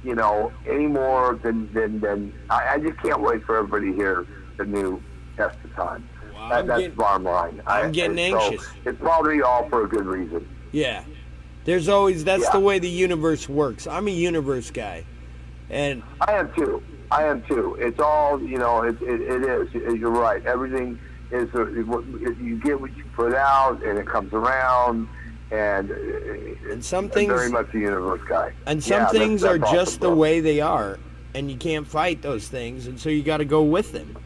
any more than I just can't wait for everybody to hear the new Test of Time. Wow, That's the bottom line. I'm getting anxious. So it's probably all for a good reason. Yeah. There's always, that's the way the universe works. I'm a universe guy. And I am too. It's all, it is. You're right. Everything is, you get what you put out, and it comes around, and some I'm things, very much a universe guy. And some things that's are awesome, just the way they are, and you can't fight those things, and so you got to go with them.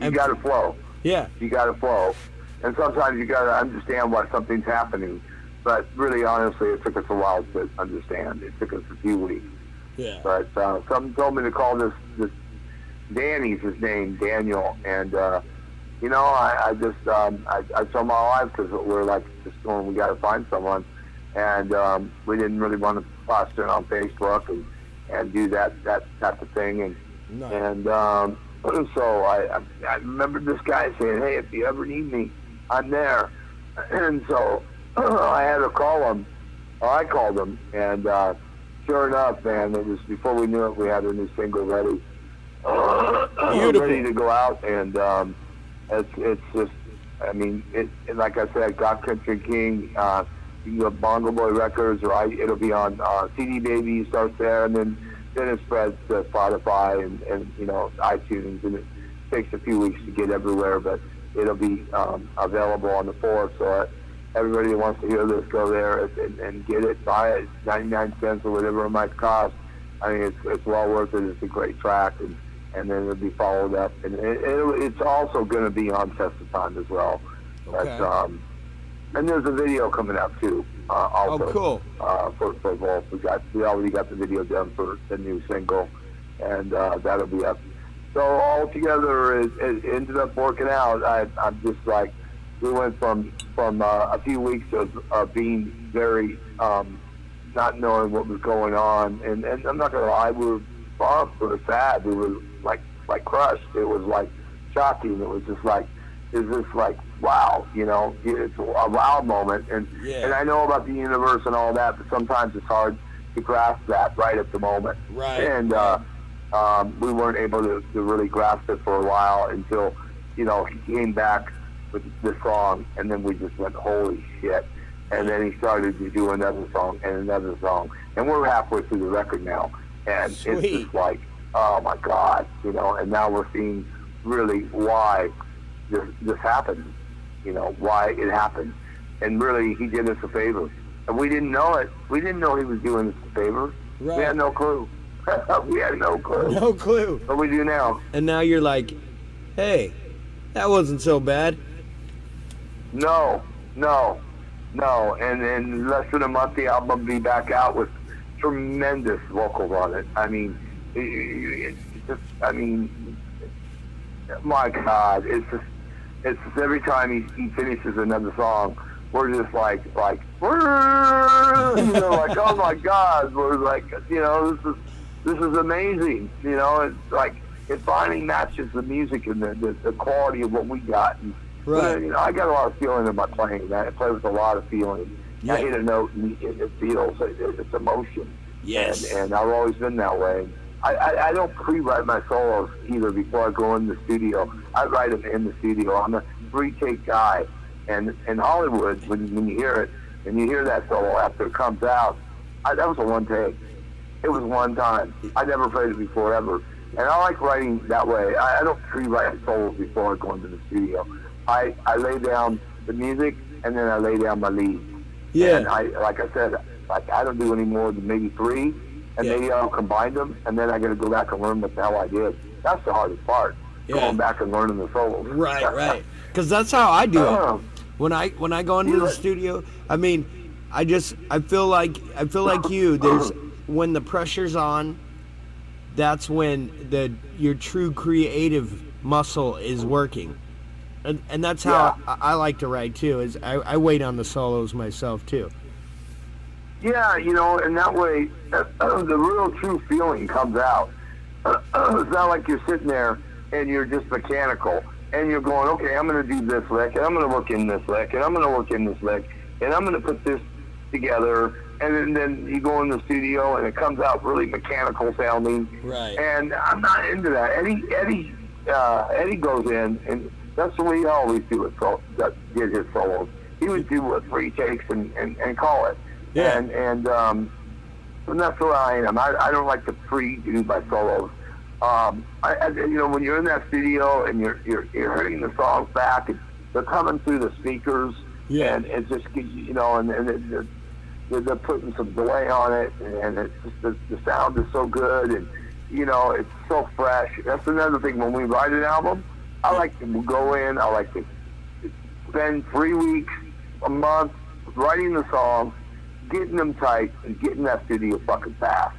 You got to flow. Yeah. You got to flow. And sometimes you got to understand why something's happening. But really, honestly, it took us a while to understand. It took us a few weeks. Yeah. But someone told me to call this Danny's his name, Daniel. And, I told my wife, because we're like just going, we got to find someone. And we didn't really want to post it on Facebook and do that type of thing. And, No. and so I remember this guy saying, hey, if you ever need me, I'm there. And so I had to call him, or I called him, and sure enough, man, it was before we knew it, we had a new single ready. Ready to go out, and it's just, I mean, like I said, God Country King, you can go Bongo Boy Records, or it'll be on CD Baby, starts there, and then it spreads to Spotify and iTunes, and it takes a few weeks to get everywhere, but it'll be available on the 4th, so everybody who wants to hear this, go there and get it, buy it, 99 cents or whatever it might cost. I mean, it's well worth it. It's a great track, and then it'll be followed up, and it's also going to be on Test of Time as well. Okay. But, and there's a video coming out too. Also, oh, cool. For both, we already got the video done for the new single, and that'll be up. So altogether, it ended up working out. I'm just like, we went from a few weeks of being very not knowing what was going on, and I'm not gonna lie, we were bummed, we were sad, we were like crushed. It was like shocking. It was just like, wow, it's a wow moment, and I know about the universe and all that, but sometimes it's hard to grasp that right at the moment. Right. And we weren't able to really grasp it for a while until, he came back with this song, and then we just went, holy shit. And then he started to do another song and another song. And we're halfway through the record now. And Sweet. It's just like, oh my God, you know, and now we're seeing really why this happened, you know, why it happened. And really, he did us a favor. And we didn't know it. We didn't know he was doing us a favor. Right. We had no clue. We had no clue. No clue. But we do now. And now you're like, hey, that wasn't so bad. No. And in less than a month, the album will be back out with tremendous vocals on it. I mean, my God, it's just every time he finishes another song, we're just like, you know, like, oh my God, we're like, you know, this is amazing. You know, it's like, it finally matches the music and the quality of what we got. And, Right. you know, I got a lot of feeling in my playing. I play with a lot of feeling. Yeah. I hit a note and it feels, it's emotion. Yes. And I've always been that way. I don't pre-write my solos either before I go in the studio. I write them in the studio. I'm a three-take guy. And in Hollywood, when you hear it, and you hear that solo after it comes out, that was a one take. It was one time. I never played it before, ever. And I like writing that way. I don't pre-write solos before I go into the studio. I lay down the music, and then I lay down my lead. Yeah. And like I said, I don't do any more than maybe three, and maybe I'll combine them, and then I got to go back and learn what the hell I did. That's the hardest part, going back and learning the solos. Right. Because that's how I do it. When I go into the studio, I mean, I feel like you. There's when the pressure's on, that's when your true creative muscle is working. And that's how I like to write too. Is I wait on the solos myself too. Yeah, you know, and that way the real true feeling comes out. It's not like you're sitting there and you're just mechanical and you're going, okay, I'm going to do this lick and I'm going to work in this lick and I'm going to work in this lick and I'm going to put this together, and then you go in the studio and it comes out really mechanical sounding. Right. And I'm not into that. Eddie goes in, and that's the way he always did his solos. He would do three takes and call it. Yeah. And that's where I am. I don't like to pre-do my solos. You know, when you're in that studio and you're hearing the songs back, and they're coming through the speakers, and it just, you know, and they're putting some delay on it, and it's just the sound is so good, and you know, it's so fresh. That's another thing. When we write an album, I like to go in. I like to spend 3 weeks, a month writing the songs, getting them tight, and getting that studio fucking fast.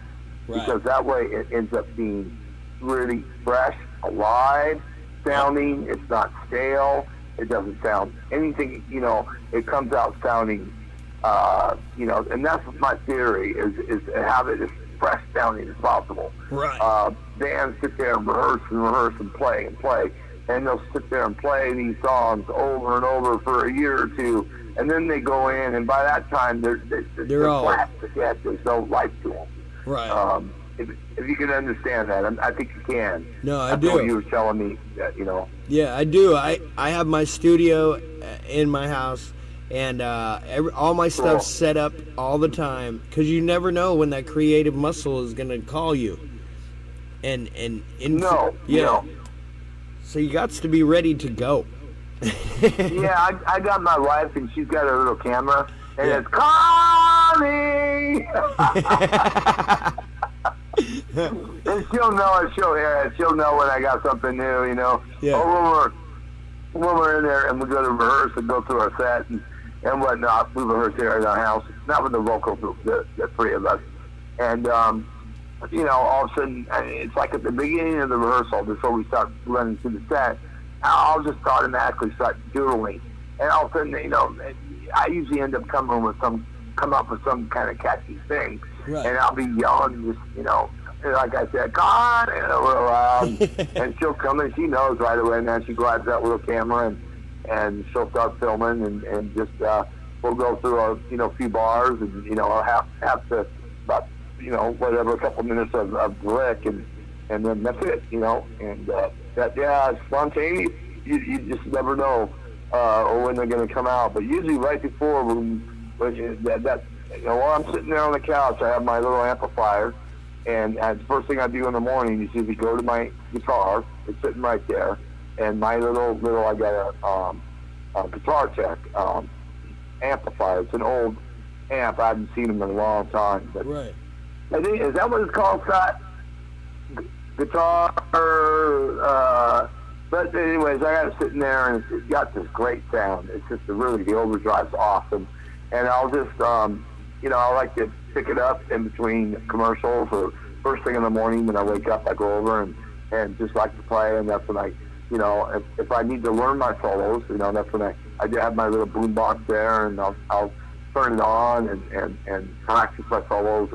Right. Because that way it ends up being really fresh, alive sounding. It's not stale. It doesn't sound anything, you know, it comes out sounding, you know, and that's my theory, is to have it as fresh sounding as possible. Right. Bands sit there and rehearse and play, and they'll sit there and play these songs over and over for a year or two, and then they go in, and by that time they're all flat to death. There's no life to them. Right. If you can understand that, I think you can. No, I That's do. what you were telling me, that, you know. Yeah, I do. I have my studio in my house, and all my stuff's set up all the time, because you never know when that creative muscle is going to call you. No. So you got to be ready to go. Yeah, I got my wife, and she's got a little camera, and it's coming. And she'll know it. She'll hear it. She'll know when I got something new, you know. Yeah. Or when we're in there and we go to rehearse and go through our set and whatnot. We rehearse here in our house, not with the vocal group, the three of us. And you know, all of a sudden, it's like at the beginning of the rehearsal, before we start running through the set, I'll just automatically start doodling. And all of a sudden, you know, I usually end up coming up with some kind of catchy thing. Right. And I'll be yelling, just, you know, like I said, God, and real loud. And she'll come and she knows right away, man. She grabs that little camera and she'll start filming and just, we'll go through a few bars, and, you know, I'll have to, about, you know, whatever, a couple minutes of lick, and then that's it, you know. And it's spontaneous. You just never know when they're going to come out. But usually right before, when which is that while I'm sitting there on the couch, I have my little amplifier, and the first thing I do in the morning is usually go to my guitar. It's sitting right there, and my little I got a Guitar Tech amplifier. It's an old amp. I haven't seen them in a long time. But right. I think, is that what it's called, Scott? Guitar. But anyways, I got it sitting there, and it's got this great sound. It's just really, the overdrive's awesome. And I'll just, I like to pick it up in between commercials or first thing in the morning when I wake up. I go over and just like to play, and that's when I, if I need to learn my solos, that's when I do have my little boom box there, and I'll turn it on and practice my solos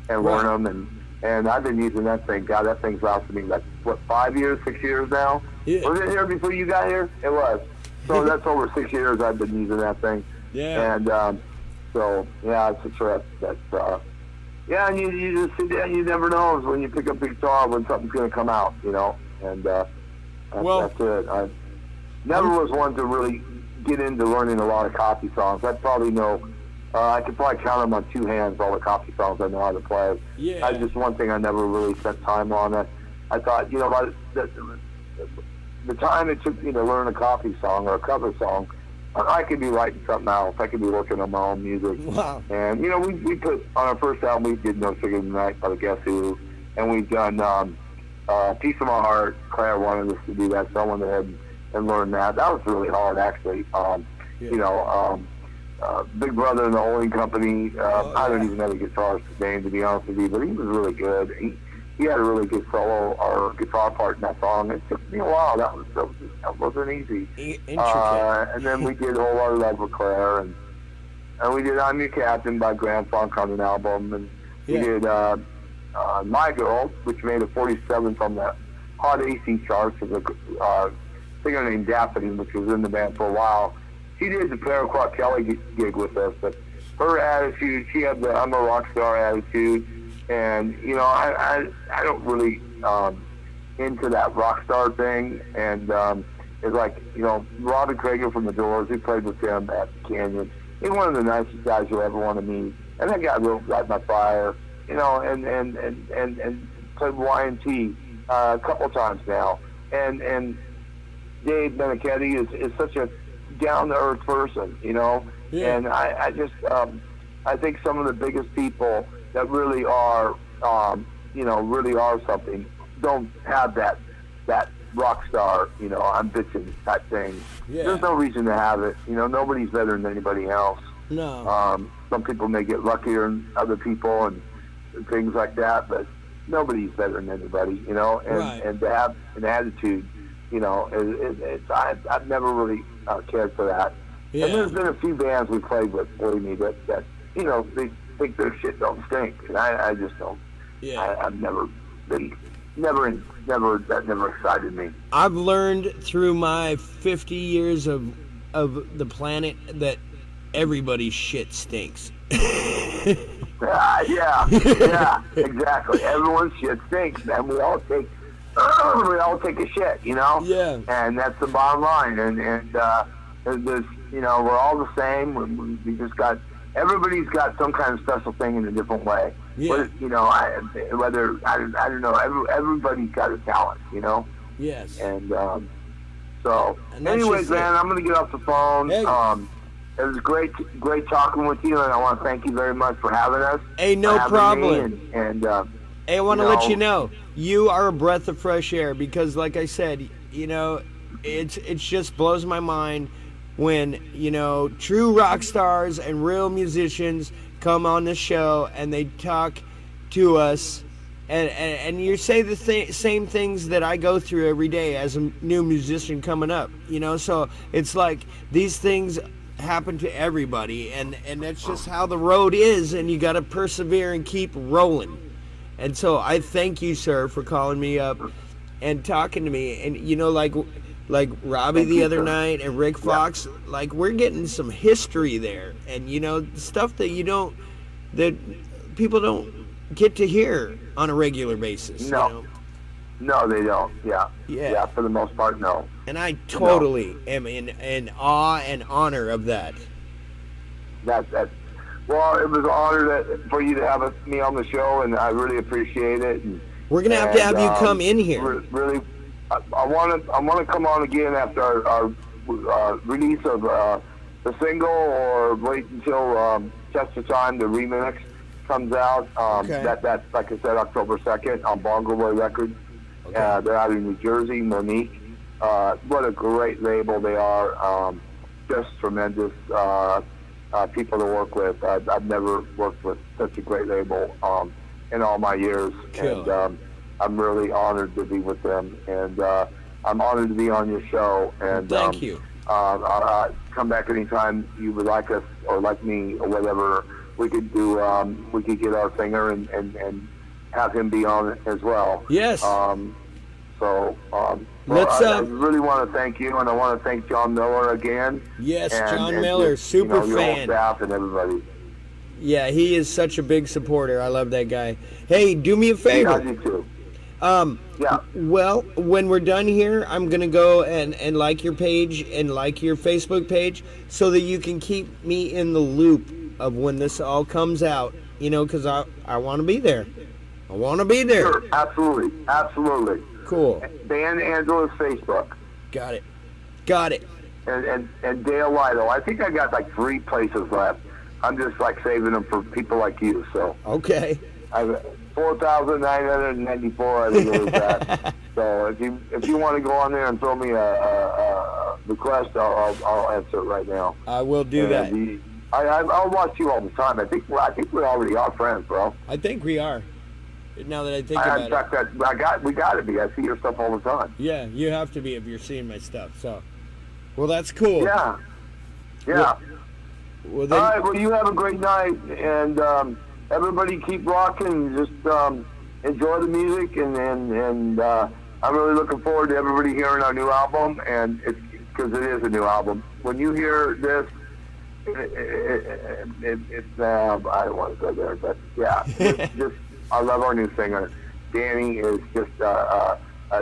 and learn them. And I've been using that thing. God, that thing's lasted me, 5 years, 6 years now? Yeah. Was it here before you got here? It was. So that's over 6 years I've been using that thing. Yeah. And it's a trip. And you just sit there and you never know when you pick up the guitar when something's going to come out, And that's it. I never was one to really get into learning a lot of copy songs. I probably know. I could probably count them on 2 hands, all the copy songs I know how to play. Yeah. That's just one thing I never really spent time on. I thought, by the time it took me to learn a copy song or a cover song, I could be writing something else. I could be working on my own music. Wow. And, we put, on our first album, we did No Sugar Tonight by the Guess Who, and we've done Piece of My Heart. Claire wanted us to do that, so I went ahead and learned that. That was really hard, actually. Big Brother and the Holding Company. I don't even know the guitarist's name, to be honest with you, but he was really good. He had a really good solo or guitar part in that song. It took me a while. That wasn't easy. Intricate. And then we did Whole Lotta Love with Claire, and we did I'm Your Captain by Grand Funk on an album, and we did My Girl, which made a 47th on the Hot AC charts with a singer named Daphne, which was in the band for a while. She did the Paraquat Kelly gig with us, but her attitude, she had the I'm a rock star attitude, and I don't really into that rock star thing, and it's like Robin Krieger from the Doors, we played with him at the Canyon. He's one of the nicest guys you'll ever want to meet, and that guy will light my fire, and played Y&T a couple times now, and Dave Benechetti is such a down-to-earth person, and I just I think some of the biggest people that really are something don't have that rock star ambition type thing. There's no reason to have it. Nobody's better than anybody else. No. Some people may get luckier than other people and things like that, but nobody's better than anybody. And to have an attitude, I've never really cared for that. Yeah. And there's been a few bands we played with, believe me, that they think their shit don't stink, and I just don't. Yeah. I've never been, that never excited me. I've learned through my 50 years of the planet that everybody's shit stinks. Yeah, exactly. Everyone's shit stinks, man. We all take a shit, Yeah. And that's the bottom line. And there's, we're all the same. We just got, everybody's got some kind of special thing in a different way. Yeah. I don't know. Everybody's got a talent, Yes. And And that's anyways, just man, it. I'm gonna get off the phone. Hey. It was great talking with you, and I want to thank you very much for having us. Hey, no problem. And Hey, I want to let you know, you are a breath of fresh air because, like I said, it just blows my mind when, true rock stars and real musicians come on the show and they talk to us and you say the same things that I go through every day as a new musician coming up, so it's like these things happen to everybody and that's just how the road is, and you got to persevere and keep rolling. And so I thank you, sir, for calling me up and talking to me. And like Robbie the other night and Rick Fox, like we're getting some history there, and stuff that people don't get to hear on a regular basis. No, they don't. Yeah, for the most part, no. And I totally am in awe and honor of that. That's Well, it was an honor for you to have me on the show, and I really appreciate it. And, We're gonna have to have you come in here. Really, I want to come on again after our release of the single, or wait until just the time the remix comes out. Okay. That's like I said, October 2nd on Bongo Boy Records. Okay. They're out of New Jersey, Monique. What a great label they are. Just tremendous people to work with. I've never worked with such a great label in all my years. Cool. And I'm really honored to be with them. And I'm honored to be on your show. And Thank you. Come back anytime you would like us, or like me, or whatever. We could do. We could get our singer and have him be on it as well. Yes. I really want to thank you, and I want to thank John Miller again. Yes, and John Miller, just, super your whole fan. staff and everybody. Yeah, he is such a big supporter. I love that guy. Hey, do me a Yeah, favor. I do too. Yeah. Well, when we're done here, I'm going to go and like your page and like your Facebook page so that you can keep me in the loop of when this all comes out, because I want to be there. I want to be there. Sure, absolutely. Cool. Dan Angela's Facebook. Got it. And Dale Lytle. I think I got like 3 places left. I'm just like saving them for people like you. So Okay. I have 4,994. I think it was that. So if you want to go on there and throw me a request, I'll answer it right now. I will do that. I'll watch you all the time. I think we already are friends, bro. I think we are. Now that I think In about fact, we got to be. I see your stuff all the time. it. Yeah, you have to be if you're seeing my stuff. So, well, that's cool. Yeah. Well, then, All right. Well, you have a great night, and everybody keep rocking. Just enjoy the music, and I'm really looking forward to everybody hearing our new album. And it's because it is a new album. When you hear this, it's I don't want to go there, but yeah, just I love our new singer. Danny is just a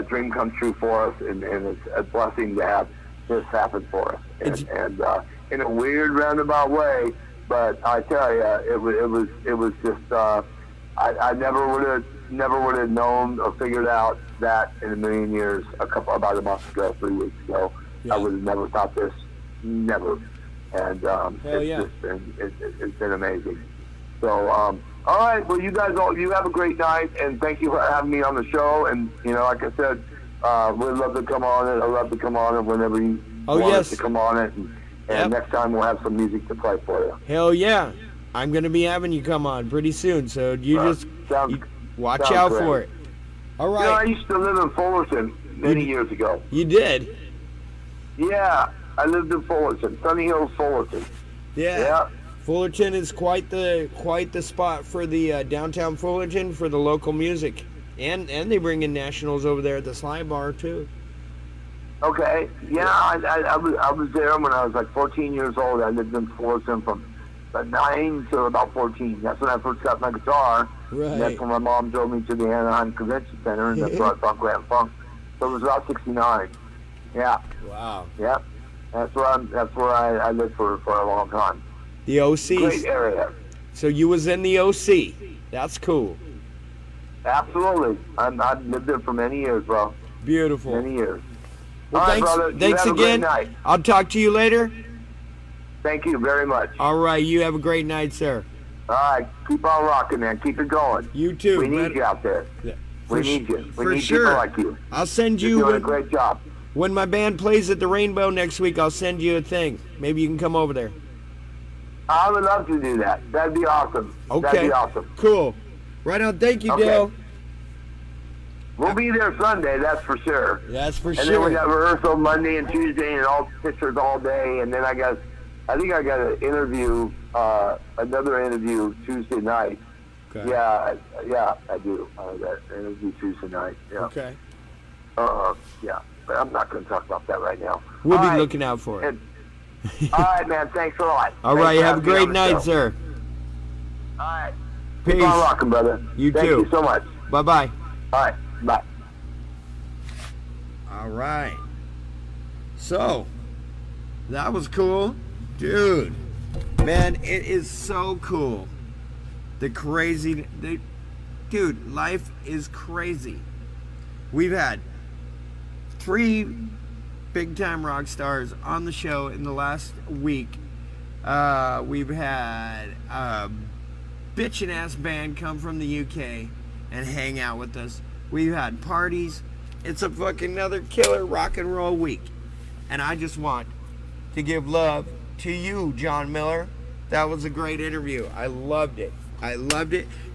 dream come true for us, and it's a blessing to have this happen for us. And in a weird roundabout way, but I tell you, it was just I never would have known or figured out that in a million years. About a month ago, 3 weeks ago, Yeah. I would have never thought this, never. And it's been amazing. So all right, well, you have a great night, and thank you for having me on the show. And like I said, we'd love to come on it. I'd love to come on it whenever you want us to come on it. And next time we'll have some music to play for you. Hell yeah. I'm going to be having you come on pretty soon, so you just watch out for it. All right. I used to live in Fullerton many years ago. You did? Yeah, I lived in Fullerton, Sunny Hills, Fullerton. Yeah. Fullerton is quite the spot for the downtown Fullerton for the local music, and they bring in nationals over there at the Sly Bar too. Okay, yeah, I was there when I was like 14 years old. I lived in Fullerton from 9 to about 14. That's when I first got my guitar. Right. And that's when my mom drove me to the Anaheim Convention Center, and that's where I saw Grand Funk. So it was about 69. Yeah. Wow. Yeah. That's where I lived for a long time. The OC. Great area. So you was in the OC. That's cool. Absolutely. I've lived there for many years, bro. Beautiful. Many years. Well, all right, thanks, brother. thanks you have again. A great night. I'll talk to you later. Thank you very much. All right, you have a great night, sir. All right, keep on rocking, man. Keep it going. You too. We need you out there. Yeah. We need you. We need sure. people like you. I'll send You're you doing a great job. when my band plays at the Rainbow next week. I'll send you a thing. Maybe you can come over there. I would love to do that. That'd be awesome. Okay. That'd be awesome. Cool. Right on. Thank you, Okay. Dale. We'll be there Sunday, that's for sure. That's for And sure. then we got rehearsal Monday and Tuesday, and all pictures all day. And then I think I got an interview, another interview Tuesday night. Okay. Yeah, I do. I got an interview Tuesday night. Yeah. Okay. Yeah, but I'm not going to talk about that right now. We'll All be right. looking out for it. And- all right, man. Thanks a lot. All Thanks right. for Have a having me on great the night, show. sir. All right. Peace. Keep on rocking, brother. You Thank too. you so much. Bye-bye. All right. Bye. All right. So, that was cool. Dude, Man, it is so cool. Dude, life is crazy. We've had 3 big time rock stars on the show in the last week. We've had a bitchin' ass band come from the UK and hang out with us. We've had parties. It's a fucking another killer rock and roll week. And I just want to give love to you, John Miller. That was a great interview. I loved it.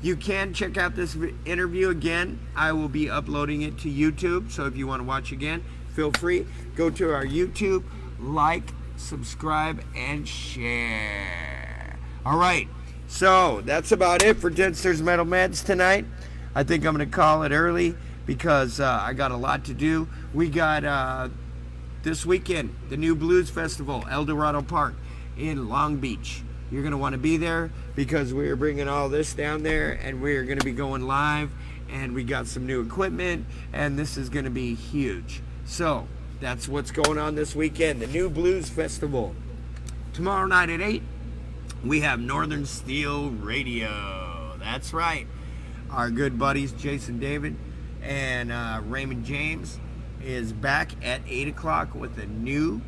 You can check out this interview again. I will be uploading it to YouTube. So if you want to watch again, feel free. Go to our YouTube, like, subscribe, and share. All right. So that's about it for Denster's Metal Meds tonight. I think I'm going to call it early because I got a lot to do. We got this weekend the new Blues Festival, El Dorado Park in Long Beach. You're going to want to be there because we're bringing all this down there and we're going to be going live, and we got some new equipment, and this is going to be huge. So that's what's going on this weekend, the new Blues Festival. Tomorrow night at 8, we have Northern Steel Radio. That's right. Our good buddies Jason David and Raymond James is back at 8 o'clock with a new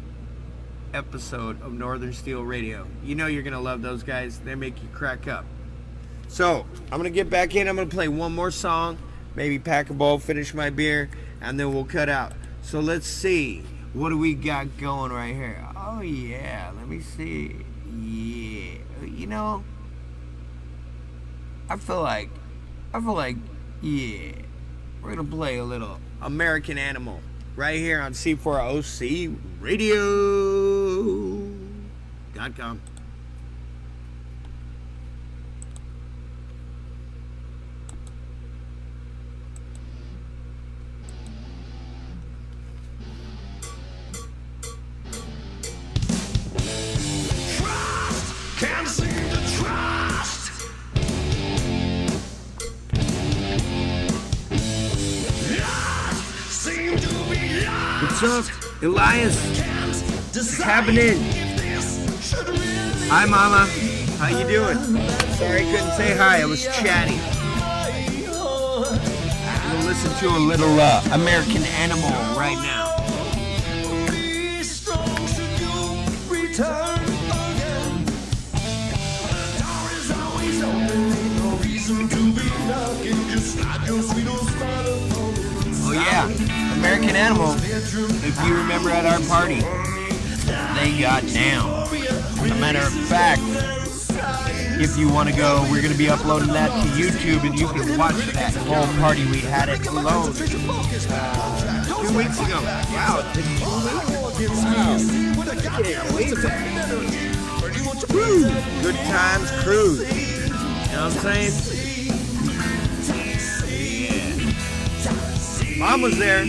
episode of Northern Steel Radio. You know you're going to love those guys. They make you crack up. So, I'm going to get back in. I'm going to play one more song, maybe pack a bowl, finish my beer, and then we'll cut out. So, let's see. What do we got going right here? Oh, yeah. Let me see. Yeah. You know, I feel like, yeah, we're going to play a little American Animal right here on C4OC Radio.com. Can't seem to trust. Lost, seem to be lost. What's up, Elias? What's happening? Hi, Mama. How you doing? Sorry I couldn't say hi. I was chatting. We'll listen to a little American Animal right now. Be strong should you return again. The door is always open, ain't no reason to be knocking. Just slide your sweet old smile upon it. Oh yeah, American Animal. If you remember at our party, they got down. As a matter of fact, if you want to go, we're going to be uploading that to YouTube, and you can watch that whole party. We had it alone 2 weeks ago. Wow, it's been 2 weeks. Wow. Can't believe that. Woo. Good times cruise. You know what I'm saying? Yeah. Mom was there.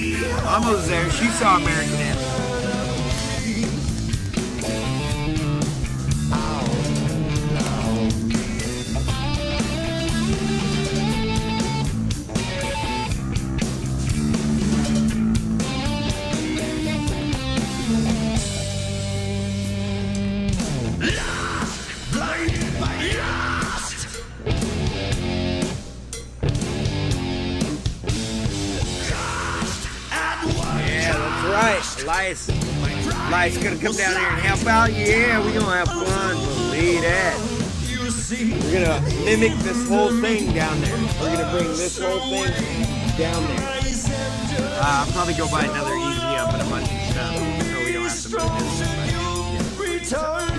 She saw American Animal. Elias gonna come down here and help out. Yeah, we're gonna have fun. Believe that. We're gonna mimic this whole thing down there. We're gonna bring this whole thing down there. I'll probably go buy another Easy Up and a bunch of stuff so we don't have to move this. Return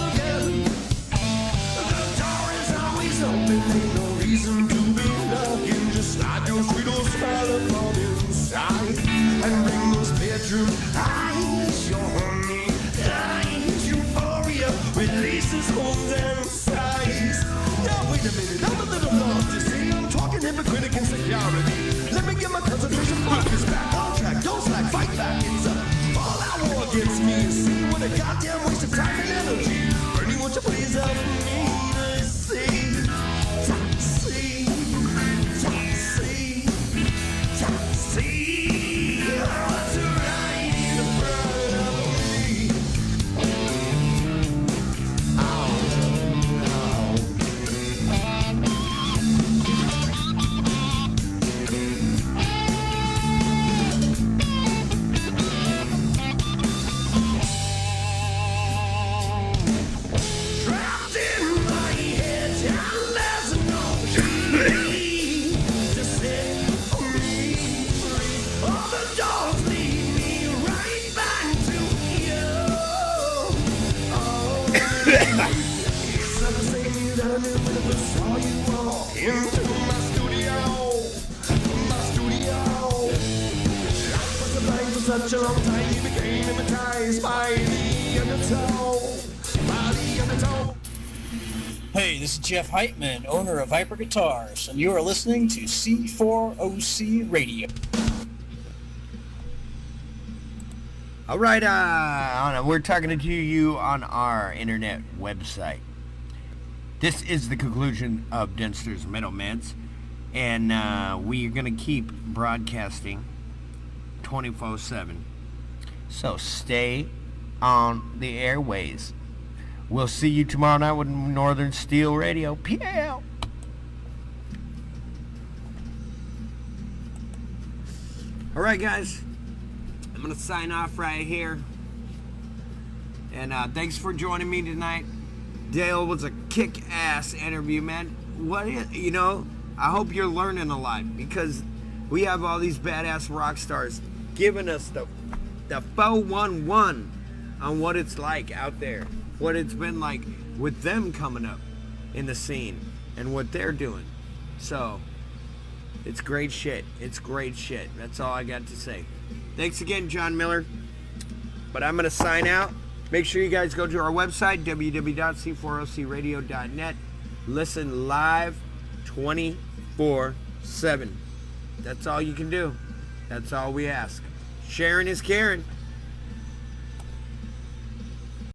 again. The door is always open, ain't no reason to be knocking. Just slide your sweet old smile upon inside and bring those bedroom eyes, your honey eyes, euphoria releases holes and sighs. Now wait a minute, I'm a little lost, you see. I'm talking hypocritic insecurity. Let me get my concentration focus back on track. Don't slack, fight back. It's all out war against me. You see what a goddamn waste of time and into my studio. I was blind for such a long time, he became hypnotized by the undertow. Hey, this is Jeff Heitman, owner of Viper Guitars, and you are listening to C4OC Radio. All right, we're talking to you on our internet website. This is the conclusion of Denster's Metal Meds, and we are going to keep broadcasting 24/7. So stay on the airways. We'll see you tomorrow night with Northern Steel Radio. PL. All right, guys. I'm going to sign off right here. And thanks for joining me tonight. Dale was a kick-ass interview, man. I hope you're learning a lot, because we have all these badass rock stars giving us the 411 on what it's like out there. What it's been like with them coming up in the scene and what they're doing. So, it's great shit. It's great shit. That's all I got to say. Thanks again, John Miller. But I'm going to sign out. Make sure you guys go to our website, www.c4ocradio.net. Listen live 24/7. That's all you can do. That's all we ask. Sharing is caring.